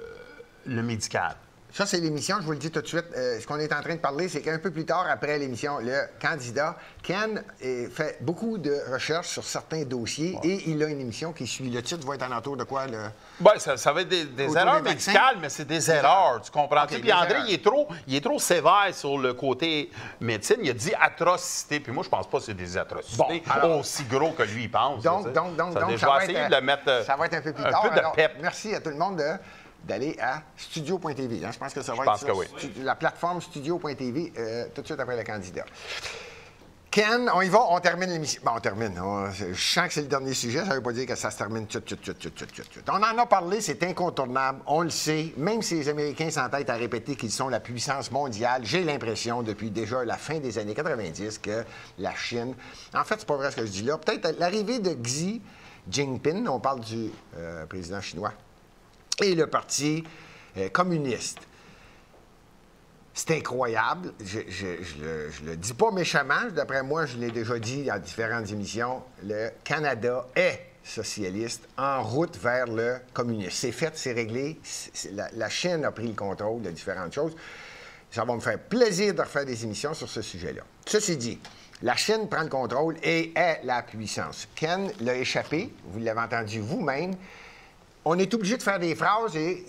médical. Ça, c'est l'émission, je vous le dis tout de suite. Ce qu'on est en train de parler, c'est qu'un peu plus tard, après l'émission, le candidat, Ken, fait beaucoup de recherches sur certains dossiers et il a une émission qui suit. Le titre va être alentour de quoi? Bien, ça va être des erreurs médicales, mais c'est des erreurs, tu comprends? Okay, puis André, il est trop sévère sur le côté médecine. Il a dit atrocité, puis moi, je pense pas que c'est des atrocités aussi gros que lui, il pense. Donc, je vais essayer de le mettre ça va être un peu plus tard. Un peu de pep. Merci à tout le monde d'aller à studio.tv. Hein? Je pense que ça va être la plateforme studio.tv tout de suite après le candidat. Ken, on y va, on termine l'émission. Bon, on termine. Je sens que c'est le dernier sujet, ça ne veut pas dire que ça se termine tout. On en a parlé, c'est incontournable, on le sait. Même si les Américains s'entêtent à répéter qu'ils sont la puissance mondiale, j'ai l'impression depuis déjà la fin des années 90 que la Chine... En fait, c'est pas vrai ce que je dis là. Peut-être l'arrivée de Xi Jinping, on parle du président chinois, et le Parti communiste. C'est incroyable. Je le dis pas méchamment. D'après moi, je l'ai déjà dit dans différentes émissions. Le Canada est socialiste en route vers le communisme. C'est fait, c'est réglé. La Chine a pris le contrôle de différentes choses. Ça va me faire plaisir de refaire des émissions sur ce sujet-là. Ceci dit, la Chine prend le contrôle et est la puissance. Ken l'a échappé. Vous l'avez entendu vous-même. On est obligé de faire des phrases et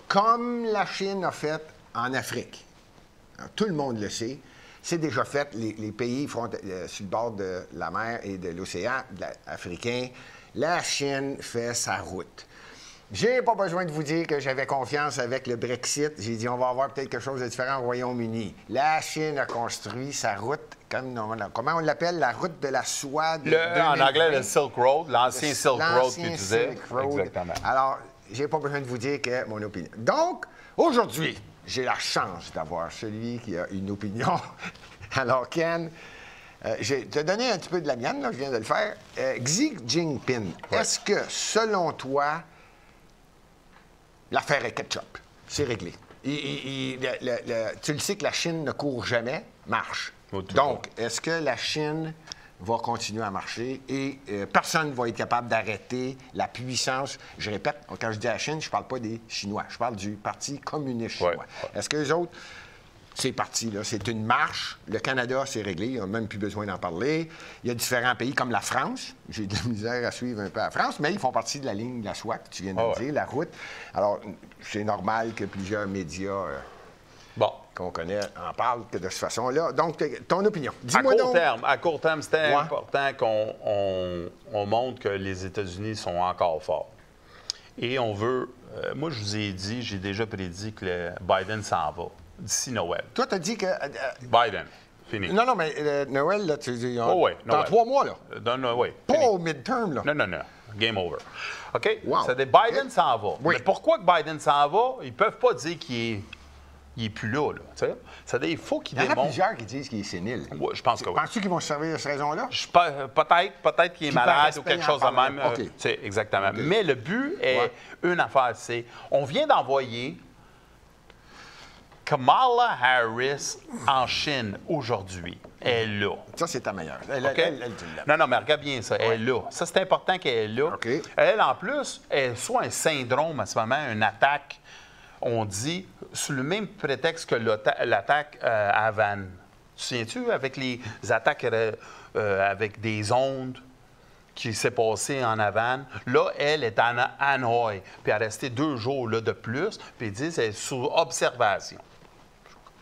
comme la Chine a fait en Afrique, alors, tout le monde le sait, c'est déjà fait, les pays sur le bord de la mer et de l'océan africain, la Chine fait sa route. J'ai pas besoin de vous dire que j'avais confiance avec le Brexit. J'ai dit on va avoir peut-être quelque chose de différent au Royaume-Uni. La Chine a construit sa route, comment on l'appelle, la route de la soie. En anglais, le Silk Road, l'ancien Silk Road que tu disais. Exactement. Alors, j'ai pas besoin de vous dire que mon opinion. Donc, aujourd'hui, j'ai la chance d'avoir celui qui a une opinion. Alors, Ken, je te donné un petit peu de la mienne, là, je viens de le faire. Xi Jinping, est-ce que, selon toi, l'affaire est ketchup? C'est réglé. Tu le sais que la Chine ne court jamais, marche. Donc, est-ce que la Chine va continuer à marcher et personne ne va être capable d'arrêter la puissance? Je répète, quand je dis la Chine, je ne parle pas des Chinois, je parle du Parti communiste chinois. Est-ce que les autres, c'est parti, là, c'est une marche. Le Canada, c'est réglé, il n'y a même plus besoin d'en parler. Il y a différents pays comme la France. J'ai de la misère à suivre un peu la France, mais ils font partie de la ligne de la soie que tu viens de dire, la route. Alors, c'est normal que plusieurs médias... qu'on connaît, en parle de cette façon-là. Donc, ton opinion. Dis-moi à court terme, c'était important qu'on montre que les États-Unis sont encore forts. Et on veut... moi, je vous ai dit, j'ai déjà prédit que le Biden s'en va d'ici Noël. Toi, tu as dit que... Biden, fini. Non, mais Noël, là, tu dis... Noël. Dans 3 mois, là. Oui. Pas au midterm, là. Non. Game over. OK? C'est-à-dire, Biden s'en va. Oui. Mais pourquoi que Biden s'en va? Ils ne peuvent pas dire qu'il est plus là. C'est-à-dire, il faut qu'il démontre... Il y en a plusieurs qui disent qu'il est sénile. Oui, je pense que oui. Penses-tu qu'ils vont se servir de cette raison-là? Peut-être qu'il est malade ou quelque chose de même. Okay. Exactement. Okay. Mais le but est une affaire, c'est... On vient d'envoyer Kamala Harris en Chine aujourd'hui est là. Ça, c'est ta meilleure. OK? Elle, Non, mais regarde bien ça. Elle est là. Ça, c'est important qu'elle est là. OK. Elle, en plus, elle a soit un syndrome à ce moment, une attaque, on dit, sous le même prétexte que l'attaque à Havane. Tu te souviens-tu, avec les attaques avec des ondes qui s'est passé en Havane? Là, elle est en Hanoï, puis elle est restée 2 jours là, de plus, puis ils disent qu'elle est sous observation.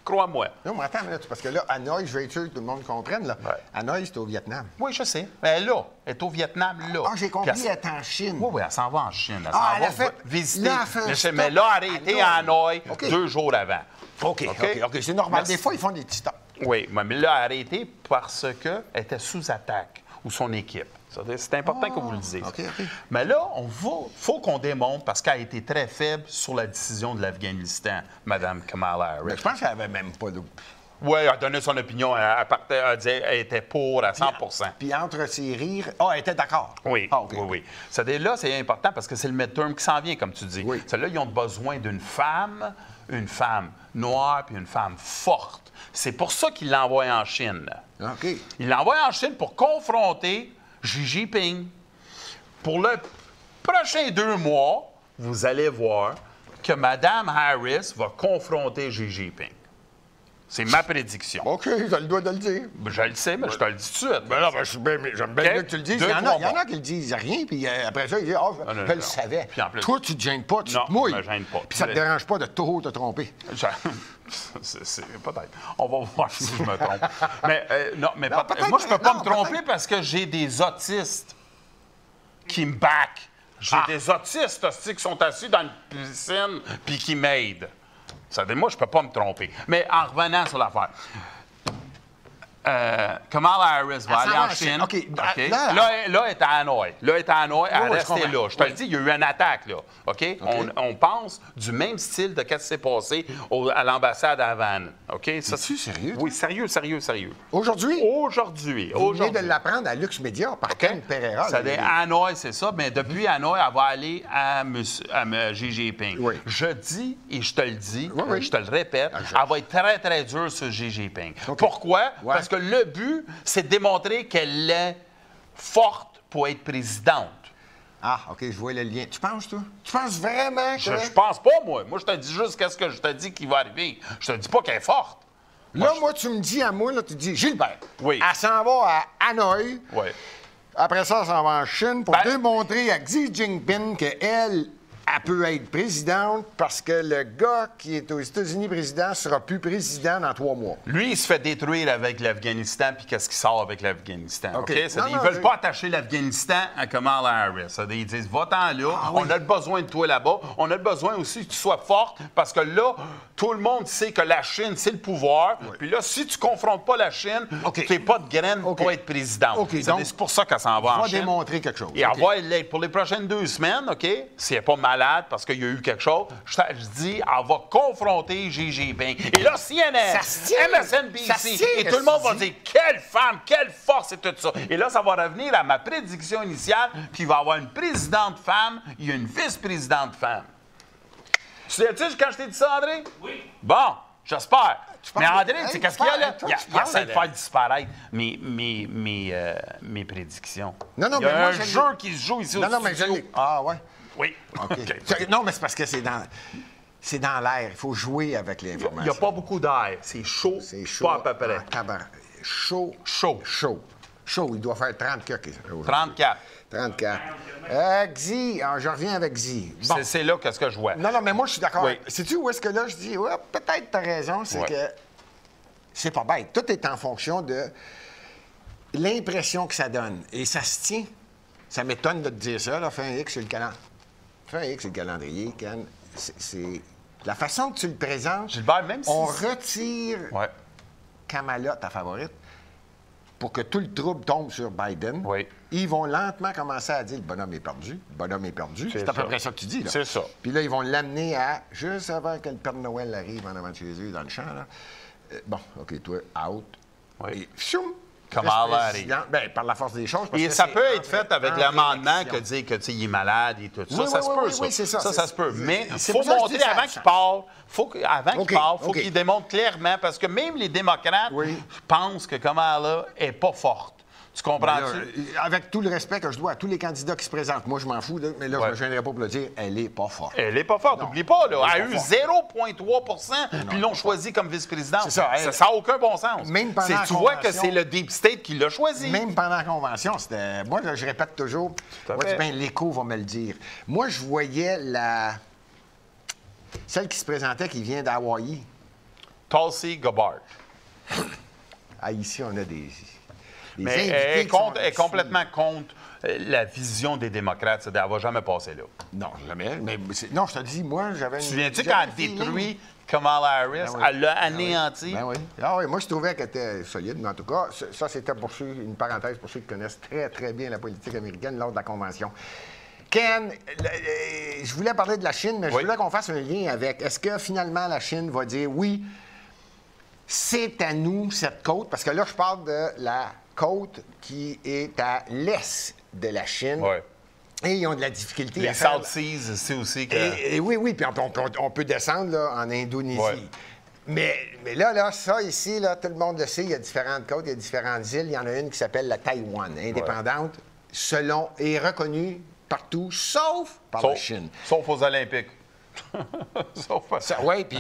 Crois-moi. Non, mais attends une minute, parce que là, Hanoï, je vais être sûr que tout le monde comprenne. Là. Ouais. Hanoï, c'est au Vietnam. Oui, je sais. Elle est là. Elle est au Vietnam, là. Ah, j'ai compris, Puis elle est en Chine. Oui, elle s'en va en Chine. Elle Ah, s'en elle va a fait- visiter. là, elle fait un Mais là, elle a été à Hanoï OK. 2 jours avant. OK, c'est normal. Merci. Des fois, ils font des petits stops. Oui, mais là, elle a arrêté parce qu'elle était sous attaque, ou son équipe. C'est important que vous le disiez. OK. Mais là, faut qu'on démontre, parce qu'elle a été très faible sur la décision de l'Afghanistan, Mme Kamala Mais Harris. je pense qu'elle n'avait même pas de... Oui, elle a donné son opinion. Elle disait qu'elle était pour à 100 Puis entre ses rires... Ah, elle était d'accord. Oui, Ah, OK. oui. Là, c'est important parce que c'est le midterm qui s'en vient, comme tu dis. Oui. Celles-là, ils ont besoin d'une femme noire puis une femme forte. C'est pour ça qu'ils l'envoient en Chine. OK. Ils l'envoient en Chine pour confronter Xi Jinping. Pour le prochain 2 mois, vous allez voir que Mme Harris va confronter Xi Jinping. C'est ma prédiction. OK, j'ai le droit de le dire. Je le sais, mais je te le dis tout de suite. Ben là, j'aime bien OK? mieux que tu le dises. 2, Il y en 3 a qui le disent rien, puis après ça, ils disent « Ah, je non, le non. savais. Puis en plus- Toi, tu te gênes pas, tu Non, te mouilles. je me gêne pas. Puis ça te dérange pas de trop te tromper. C'est peut-être. On va voir si je me trompe. Mais non, mais Non, peut-être- moi, je peux pas non, me tromper peut-être. parce que j'ai des autistes qui me back. J'ai des autistes aussi, qui sont assis dans une piscine puis qui m'aident. Ça veut dire, moi, je peux pas me tromper. Mais en revenant sur l'affaire. Kamala Harris va Elle aller s'en va en en Chine. Chine. OK. Là, elle est à Hanoï. Là, elle est à Hanoï. Elle Oui, est je restée comprends. là. Je te le dis, il y a eu une attaque, là. OK? On pense du même style de ce qui s'est passé à l'ambassade à Havane. OK? Ça, Es-tu sérieux, Oui, sérieux. Aujourd'hui, Aujourd'hui. vous venez de l'apprendre à Lux Media par Ken Pereira. Ça là, dit les- Hanoï, c'est ça. Mais depuis Hanoï, elle va aller à Xi Jinping. Oui. Je dis, et je te le dis, Oui. je te le répète, je- elle va être très, très dure sur Xi Jinping. OK. Pourquoi? Ouais. Parce que le but, c'est de démontrer qu'elle est forte pour être présidente. Ah, OK, je vois le lien. Tu penses, toi? Tu penses vraiment que... Je pense pas, moi. Moi, je te dis juste qu'est-ce que je te dis qui va arriver. Je te dis pas qu'elle est forte. Là, moi, tu me dis à moi, là, tu dis, Gilbert, Oui. elle s'en va à Hanoï. Oui. Après ça, elle s'en va en Chine pour Ben- démontrer à Xi Jinping qu'elle, elle peut être présidente parce que le gars qui est aux États-Unis président sera plus président dans 3 mois. Lui, il se fait détruire avec l'Afghanistan, puis qu'est-ce qui sort avec l'Afghanistan? OK. OK? Non, Ils non, veulent je- pas attacher l'Afghanistan à Kamala Harris. Ça dit, ils disent, va-t'en là, Ah on a besoin de toi là-bas. On a besoin aussi que tu sois forte, parce que là, tout le monde sait que la Chine, c'est le pouvoir. Puis là, si tu confrontes pas la Chine, OK. tu n'es pas de graine OK. pour être président. OK, Ça donc, dit, c'est pour ça qu'elle s'en va On en va Chine. démontrer quelque chose. Et OK. elle va l'être pour les prochaines 2 semaines, OK? Si elle n'est pas malade parce qu'il y a eu quelque chose, je dis, elle va confronter Xi Jinping. Et là, CNN, Ça se tient. Ça MSNBC, se tient, et tout le monde va ça se dire, quelle femme, quelle force et tout ça. Et là, ça va revenir à ma prédiction initiale, puis il va y avoir une présidente femme, il y a une vice-présidente femme. Tu sais quand je t'ai dit ça, André? Oui. Bon, j'espère. Mais penses- André, tu sais Hey, qu'est-ce qu'il y a là? toi, Il tu parles essaie de à- faire disparaître mes prédictions. Non, non, il y a mais moi, un je l'ai- jeu qui se joue ici Non, au non, mais je studio. l'ai. Ah, ouais. Oui. OK. OK. Non, mais c'est parce que c'est dans l'air. Il faut jouer avec Il l'information. n'y a pas beaucoup d'air. C'est chaud, C'est chaud. pas à peu près. en tabarnak. Chaud. Chaud. Chaud. Chaud. Il doit faire 30 coques. 34. 34. Xi, je reviens avec Xi. Bon. C'est là qu'est-ce que je vois. Non, non, mais moi, je suis d'accord. Oui. Sais-tu où est-ce que là, je dis, ouais, peut-être tu as raison, c'est Ouais. que c'est pas bête. Tout est en fonction de l'impression que ça donne. Et ça se tient. Ça m'étonne de te dire ça, là. Fais un X sur le calendrier. Fais un X sur le calendrier, Ken. C'est... La façon que tu le présentes, Gilbert, même si- on retire Ouais. Kamala, ta favorite, pour que tout le trouble tombe sur Biden. Oui. Ils vont lentement commencer à dire le bonhomme est perdu, le bonhomme est perdu. C'est à peu ça. près ça que tu dis, là. C'est ça. Puis là, ils vont l'amener à, juste avant que le Père Noël arrive en avant de chez eux, dans le champ, là. Bon, OK, toi, out. Oui. Et, pfioum, Kamala Harris. Bien, par la force des choses. Parce Et que ça c'est peut être fait avec l'amendement que réélection. dit que il est malade et tout ça. Oui, Ça se peut, oui, c'est ça. Ça se peut. Mais il c'est faut pour ça que je montrer dis ça, avant qu'il parle. Avant qu'il parle, il faut OK. qu'il démontre clairement. Parce que même les démocrates pensent que Kamala n'est pas forte. Tu comprends-tu? Avec tout le respect que je dois à tous les candidats qui se présentent, moi, je m'en fous, là, mais là, je ne me gênerai pas pour le dire, elle n'est pas forte. Elle n'est pas forte, n'oublie pas. Là, elle a eu forte. 0,3 puis ils l'ont choisi comme vice-présidente. C'est ça, Ça n'a aucun bon sens. Même pendant la Tu vois que convention- c'est le Deep State qui l'a choisi. Même pendant la convention, c'était. Moi, là, je répète toujours, à moi, fait. ben, l'écho va me le dire. Moi, je voyais celle qui se présentait qui vient d'Hawaï. Tulsi Gabbard. Ah, ici, on a des Mais invités elle qui sont est ici. complètement contre la vision des démocrates. C'est-à-dire, elle ne va jamais passer là. Non, jamais. Mais non, je te dis, moi, j'avais une. Tu viens-tu j'avais quand un elle feeling. détruit Kamala Harris? Ben oui. Elle l'a anéanti. Ben oui. Ah oui, moi, je trouvais qu'elle était solide, mais en tout cas, ça, c'était pour ceux, une parenthèse pour ceux qui connaissent très, très bien la politique américaine lors de la Convention. Ken, je voulais parler de la Chine, mais je voulais qu'on fasse un lien avec. Est-ce que finalement la Chine va dire oui, c'est à nous cette côte? Parce que là, je parle de la côte qui est à l'est de la Chine. Oui. Et ils ont de la difficulté Les à faire... South Seas, c'est aussi que... Et oui, puis on peut descendre là, en Indonésie. Ouais. Mais là, ça ici, là, tout le monde le sait, il y a différentes côtes, il y a différentes îles. Il y en a une qui s'appelle la Taïwan, indépendante, selon et reconnue partout, sauf par la Chine. Sauf aux Olympiques. Sauf... Oui, puis...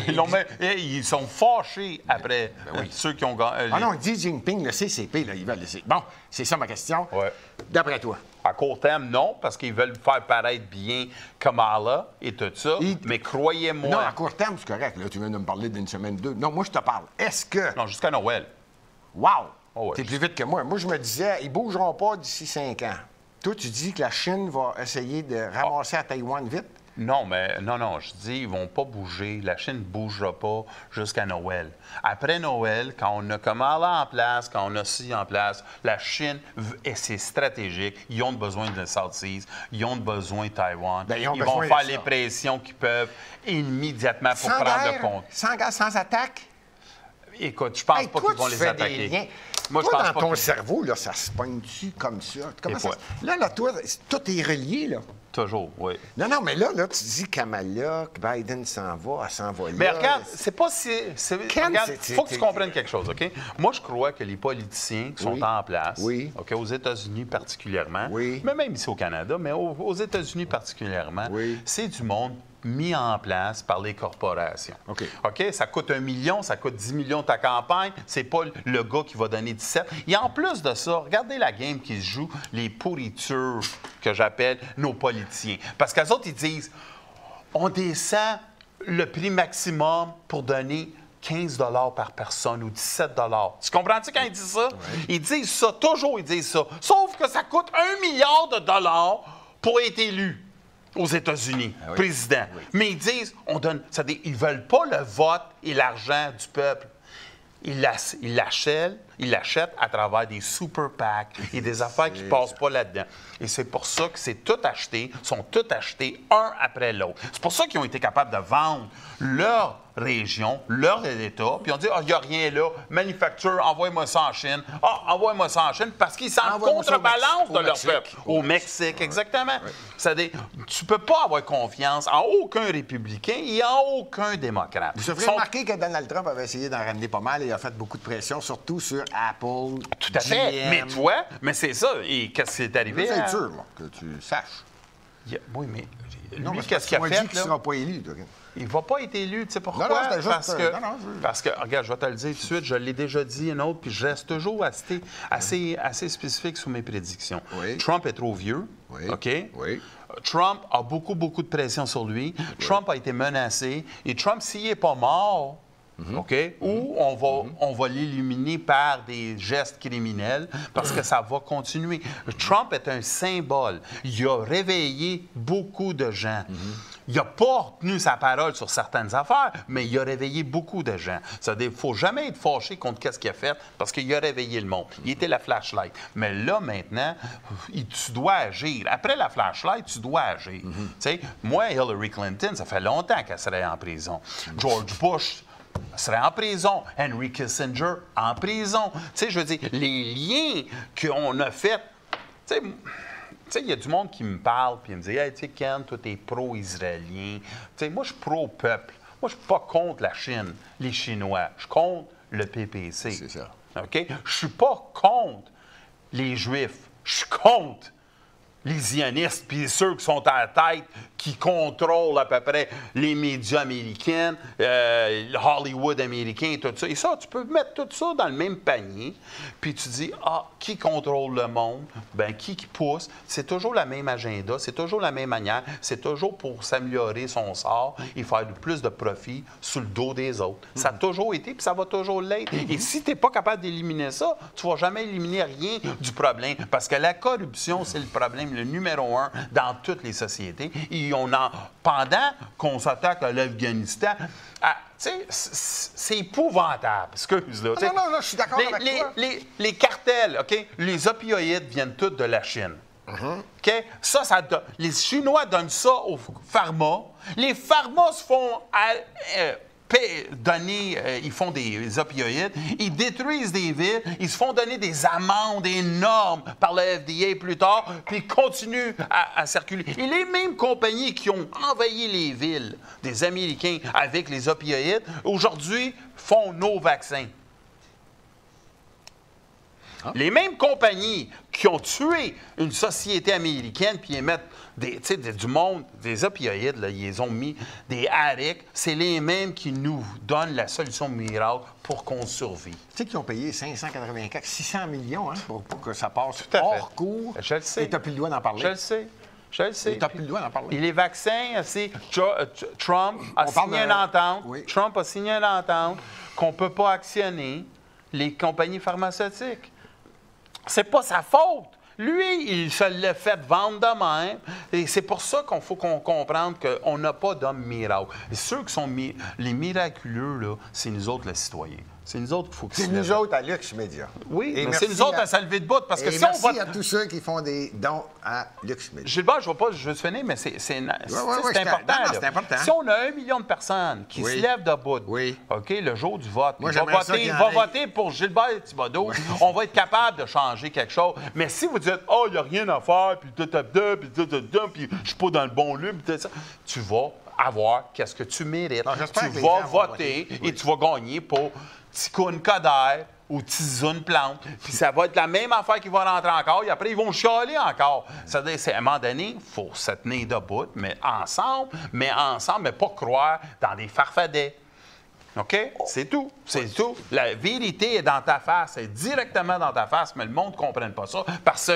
Ils sont fâchés après ceux qui ont gagné. Ah non, Xi Jinping, le CCP, là, ils veulent laisser. Bon, c'est ça ma question. Ouais. D'après toi. À court terme, non, parce qu'ils veulent faire paraître bien Kamala et tout ça. Mais croyez-moi... Non, à court terme, c'est correct. Là, tu viens de me parler d'une semaine, deux. Non, moi, je te parle. Est-ce que... Non, jusqu'à Noël. Wow! Oh ouais. T'es plus vite que moi. Moi, je me disais, ils ne bougeront pas d'ici 5 ans. Toi, tu dis que la Chine va essayer de ramasser à Taïwan vite? Non, je dis, ils vont pas bouger. La Chine ne bougera pas jusqu'à Noël. Après Noël, quand on a Kamala en place, quand on a ci en place, la Chine, et c'est stratégique, ils ont besoin de South Seas, ils ont besoin de Taïwan. Bien, ils vont faire les pressions qu'ils peuvent immédiatement pour sans prendre guerre, le compte. Sans guerre, sans attaque? Écoute, je pense pas toi, qu'ils vont tu les fais attaquer. des liens. Moi, toi, je pense dans pas ton qu'ils- cerveau, là, ça se pogne-tu comme ça? Comment Et ça quoi? Là, toi, tout est relié, là. Toujours, oui. Non, mais là, tu dis Kamala, que Biden s'en va, elle s'en va là. Mais regarde, c'est pas si... Ken, Regarde, c'est- faut que tu comprennes quelque chose, OK? Moi, je crois que les politiciens qui sont Oui. en place, Oui. OK, aux États-Unis particulièrement, Oui. mais même ici au Canada, mais aux États-Unis particulièrement, Oui. c'est du monde mis en place par les corporations. OK. OK? Ça coûte 1 million, ça coûte 10 millions ta campagne. C'est pas le gars qui va donner 17. Et en plus de ça, regardez la game qui se joue, les pourritures que j'appelle nos politiciens. Parce qu'eux autres, ils disent, on descend le prix maximum pour donner 15 par personne ou 17 Tu comprends-tu quand ils disent ça? Ils disent ça, toujours ils disent ça. Sauf que ça coûte 1 milliard de dollars pour être élu aux États-Unis, président. Mais ils disent, ils veulent pas le vote et l'argent du peuple. Ils l'achètent à travers des super PAC et des affaires qui ne passent pas là-dedans. Et c'est pour ça que c'est tout acheté, sont tous achetés un après l'autre. C'est pour ça qu'ils ont été capables de vendre leur région, leur État, puis on dit, il n'y a rien là, manufacture, envoie-moi ça en Chine. Envoie-moi ça en Chine, parce qu'ils sont en Envoie-moi ça contrebalance au de leur Mexique. peuple. Au Mexique, exactement. C'est-à-dire, tu ne peux pas avoir confiance en aucun républicain et en aucun démocrate. Vous avez remarqué que Donald Trump avait essayé d'en ramener pas mal et il a fait beaucoup de pression, surtout sur Apple. Tout à fait. GM. Mais toi, c'est ça. Et qu'est-ce qui est arrivé? C'est sûr, moi, que tu saches. Oui, mais Non, lui, mais qu'est-ce qu'il a dit fait? qu'il ne là? sera pas élu. toi. Il ne va pas être élu. Tu sais pourquoi? Non, c'était juste parce que, non, parce que, regarde, je vais te le dire tout de suite, je l'ai déjà dit une autre, puis je reste toujours assez spécifique sur mes prédictions. Oui. Trump est trop vieux. Oui. OK? Oui. Trump a beaucoup de pression sur lui. Trump a été menacé. Et Trump, s'il n'est pas mort, OK? Ou on va l'éliminer par des gestes criminels parce que ça va continuer. Trump est un symbole. Il a réveillé beaucoup de gens. Il n'a pas tenu sa parole sur certaines affaires, mais il a réveillé beaucoup de gens. Il ne faut jamais être fâché contre ce qu'il a fait parce qu'il a réveillé le monde. Il était la flashlight. Mais là, maintenant, tu dois agir. Après la flashlight, tu dois agir. Tu sais, moi, Hillary Clinton, ça fait longtemps qu'elle serait en prison. George Bush, serait en prison. Henry Kissinger, en prison. Tu sais, je veux dire, les liens qu'on a faits, tu sais, il y a du monde qui me parle puis il me dit « Hey, tu sais, Ken, toi, t'es pro-israélien. » Tu sais, moi, je suis pro-peuple. Moi, je suis pas contre la Chine, les Chinois. Je suis contre le PPC. C'est ça. OK? Je suis pas contre les Juifs. Je suis contre les zionistes, puis ceux qui sont à la tête, qui contrôlent à peu près les médias américains, Hollywood américain, tout ça. Et ça, tu peux mettre tout ça dans le même panier, puis tu dis, qui contrôle le monde? Bien, qui pousse? C'est toujours la même agenda, c'est toujours la même manière, c'est toujours pour s'améliorer son sort et faire plus de profit sur le dos des autres. Ça a toujours été, puis ça va toujours l'être. Et si tu n'es pas capable d'éliminer ça, tu ne vas jamais éliminer rien du problème, parce que la corruption, c'est le problème le numéro 1 dans toutes les sociétés. Et pendant qu'on s'attaque à l'Afghanistan, c'est épouvantable. Excuse-là. Non, je suis d'accord avec toi. Les cartels, OK? Les opioïdes viennent tous de la Chine. OK? Les Chinois donnent ça aux pharma. Les pharma se font ils font des opioïdes, ils détruisent des villes, ils se font donner des amendes énormes par le FDA plus tard, puis ils continuent à circuler. Et les mêmes compagnies qui ont envahi les villes des Américains avec les opioïdes, aujourd'hui, font nos vaccins. Les mêmes compagnies qui ont tué une société américaine puis émettent du monde, des opioïdes, là, ils ont mis des harics, c'est les mêmes qui nous donnent la solution miracle pour qu'on survive. Tu sais qu'ils ont payé 584, 600 millions pour que ça passe hors cours. Je le sais. Et tu n'as plus le droit d'en parler. Je le sais. Je le sais. Et tu n'as plus le droit d'en parler. Et les vaccins, Trump a signé une entente. Oui. Trump a signé une entente qu'on ne peut pas actionner les compagnies pharmaceutiques. C'est pas sa faute. Lui, il se l'a fait vendre de même. Et c'est pour ça qu'il faut qu'on comprenne qu'on n'a pas d'homme miracle. Et ceux qui sont les miraculeux, là, c'est nous autres, les citoyens. C'est nous autres qu'il faut que c'est nous autres à Lux Média. Oui, mais c'est nous autres à se lever de bout. Parce que si merci à tous ceux qui font des dons à Lux Média. Gilbert, je veux te finir, mais c'est important. C'est important. Si on a 1 million de personnes qui se lèvent de bout, OK, le jour du vote, il va voter pour Gilbert Thibodeau, on va être capable de changer quelque chose. Mais si vous dites, il n'y a rien à faire, puis puis je suis pas dans le bon lieu, tu vas avoir qu'est-ce que tu mérites. Tu vas voter et tu vas gagner pour Ticoun Coder ou Tizoun Plante. Puis ça va être la même affaire qui va rentrer encore. Et après, ils vont chialer encore. C'est-à-dire, à un moment donné, il faut se tenir debout, mais ensemble, mais pas croire dans des farfadets. OK? C'est tout. C'est tout. La vérité est dans ta face. Elle est directement dans ta face, mais le monde ne comprenne pas ça parce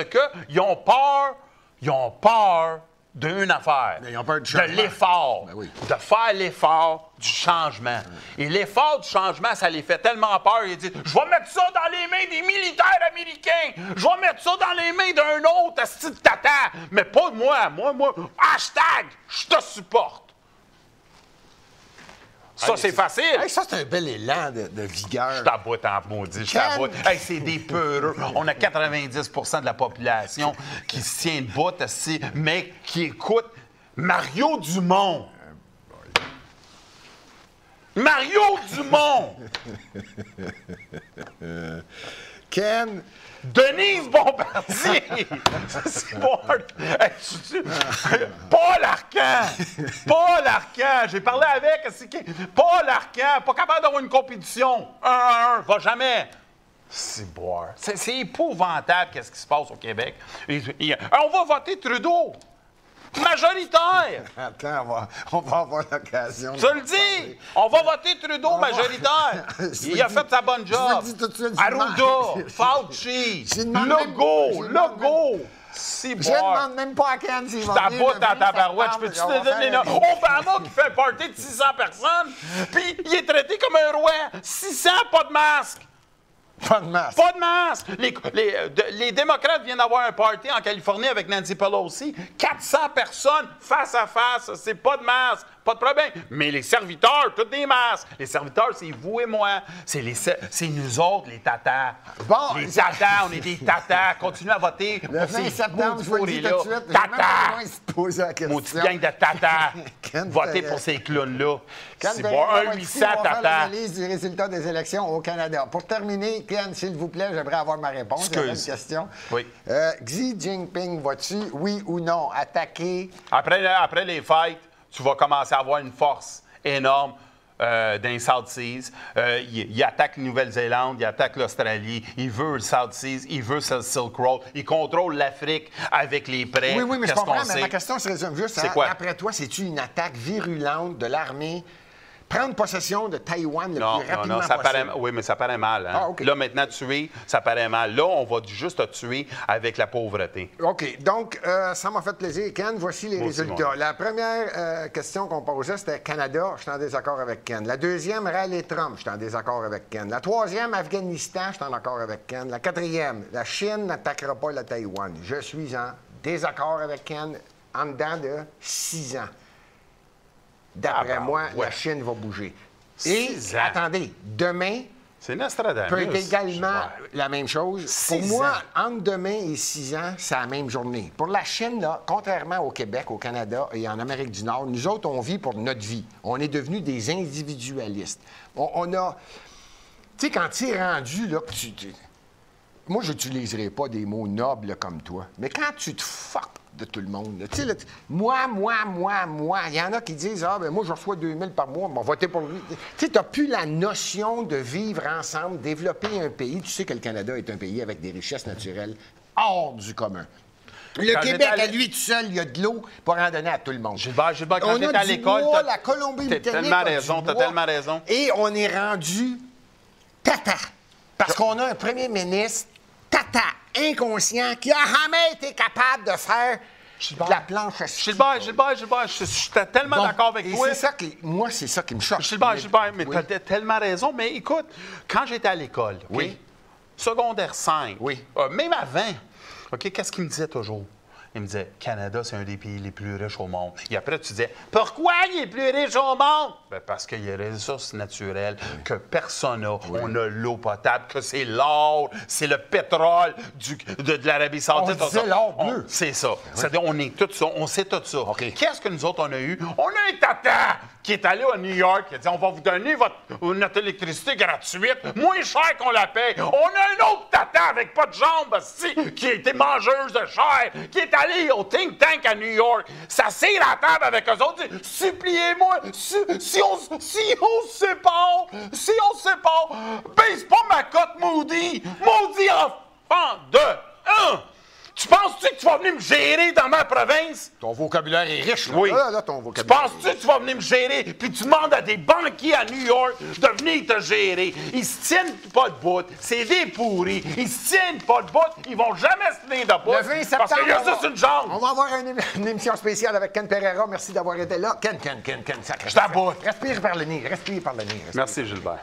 qu'ils ont peur. Ils ont peur d'une affaire, de l'effort, de faire l'effort du changement. Et l'effort du changement, ça les fait tellement peur, ils disent « Je vais mettre ça dans les mains des militaires américains, je vais mettre ça dans les mains d'un autre asti de tata, mais pas de moi, hashtag, je te supporte. » Ça, c'est facile. Hey, ça, c'est un bel élan de vigueur. Je t'aboute en maudit, je t'aboute. Hey, c'est des peureux. On a 90 de la population qui se tient debout, mais qui écoute Mario Dumont. Mario Dumont! Ken... Denise Bombardier! Paul Arcand! Paul Arcand! J'ai parlé avec... Paul Arcand! Pas capable d'avoir une compétition. 1-1, va jamais. C'est boire. C'est épouvantable qu'est-ce qui se passe au Québec. On va voter Trudeau! Majoritaire! Attends, on va avoir l'occasion. Je le dis! On va voter Trudeau majoritaire! Il a fait sa bonne job. Je vous le dis tout de suite. Arruda, Fauci, Legault. Je ne demande même pas à Ken s'il va venir. Je t'aboute dans ta barouette. Je peux-tu te donner là? Obama qui fait un party de 600 personnes, puis il est traité comme un roi. 600, pas de masque. Pas de masque. Pas de masque. Les démocrates viennent d'avoir un party en Californie avec Nancy Pelosi. 400 personnes face à face. C'est pas de masque. pas de problème. Mais les serviteurs, toutes des masques. Les serviteurs, c'est vous et moi. C'est nous autres, les tatas. Bon, les tatas, on est des tatas. Continuez à voter Le pour 20 ces septembre, je vous le dis tout de suite, j'ai même pas Tata! besoin de se poser la question. Maudite gang de tatas. Ken Votez Ferreira. pour ces clowns-là. Ken C'est Ferreira bon, va un être 800 ici, on va faire tatas. l'analyse du résultat des élections au Canada. Pour terminer, Ken, s'il vous plaît, j'aimerais avoir ma réponse à une Excuse. question. Oui. Xi Jinping, va-tu, oui ou non, attaquer... Après les fêtes, tu vas commencer à avoir une force énorme dans les South Seas. Il attaque la Nouvelle-Zélande, il attaque l'Australie, il veut le South Seas, il veut le Silk Road, il contrôle l'Afrique avec les prêts. Oui, mais je Qu'est-ce comprends, qu'on mais sait? ma question se résume juste C'est à, quoi? après toi, c'est-tu une attaque virulente de l'armée? Prendre possession de Taïwan le Non, plus rapidement non, ça possible. paraît, oui, mais ça paraît mal. Hein? Ah, OK. Là, maintenant, tuer, ça paraît mal. Là, on va juste te tuer avec la pauvreté. OK. Donc, ça m'a fait plaisir. Ken, voici les Moi aussi, résultats. moi. La première question qu'on posait, c'était Canada. Je suis en désaccord avec Ken. La deuxième, Raleigh Trump. Je suis en désaccord avec Ken. La troisième, Afghanistan. Je suis en accord avec Ken. La quatrième, la Chine n'attaquera pas la Taïwan. Je suis en désaccord avec Ken en dedans de 6 ans. D'après Ah, ben, moi, ouais. la Chine va bouger. Et, 6 ans. attendez, demain, C'est Nostradamus. peut être également Ouais. la même chose. 6 Pour moi, ans. entre demain et 6 ans, c'est la même journée. Pour la Chine, là, contrairement au Québec, au Canada et en Amérique du Nord, nous autres, on vit pour notre vie. On est devenus des individualistes. On a... Tu sais, quand tu es rendu, là, que moi, je n'utiliserai pas des mots nobles comme toi, mais quand tu te fuck de tout le monde, tu sais, là, moi, il y en a qui disent, ah, ben moi, je reçois 2000 par mois, on va voter pour lui. Tu sais, tu n'as plus la notion de vivre ensemble, développer un pays. Tu sais que le Canada est un pays avec des richesses naturelles hors du commun. Le Quand Québec, j'étais à lui tout seul, il y a de l'eau pour en donner à tout le monde. Gilbert, quand On t'étais a à du l'école, bois, t'as- la Colombie-Britannique t'as tellement a du raison, t'as bois. tellement raison. Et on est rendu tata. Parce qu'on a un premier ministre tata, inconscient, qui a jamais été capable de faire de la planche à ski. Gilbert, je suis tellement Bon, d'accord avec et toi. c'est ça qui, moi, c'est ça qui me choque. Gilbert, mais Oui. tu as tellement raison. Mais écoute, quand j'étais à l'école, OK? Oui. Secondaire 5, Oui. Même avant, OK, qu'est-ce qu'il me disait toujours? Il me disait, Canada, c'est un des pays les plus riches au monde. Et après, tu disais, pourquoi il est plus riche au monde? Ben, parce qu'il y a des ressources naturelles que personne n'a. On a l'eau potable, que c'est l'or, c'est le pétrole de l'Arabie Saoudite. On disait l'or bleu. C'est ça. C'est-à-dire, on est tout ça, on sait tout ça. OK. Qu'est-ce que nous autres, on a eu? On a un tata qui est allé à New York, qui a dit, on va vous donner notre électricité gratuite, moins cher qu'on la paye. On a un autre tata avec pas de jambes, asti, qui a été mangeuse de chair, qui est allé au think tank à New York, s'assire à la table avec eux autres, dit, suppliez-moi, si on se sépare, baisse pas ma cote, maudit enfant de un. Tu penses-tu que tu vas venir me gérer dans ma province? Ton vocabulaire est riche, là. Oui. Là, ton Tu vocabulaire. penses-tu que tu vas venir me gérer, puis tu demandes à des banquiers à New York de venir te gérer? Ils se tiennent pas de bout. C'est des pourris. Ils se tiennent pas de bout. Ils vont jamais se tenir de bout. Le 20 septembre, Parce qu'il y a on va- juste une jambe. On va avoir une émission spéciale avec Ken Pereira. Merci d'avoir été là. Ken, sacré. Je t'aboute. Respire par le nez, respire par le nez. Merci, Gilbert.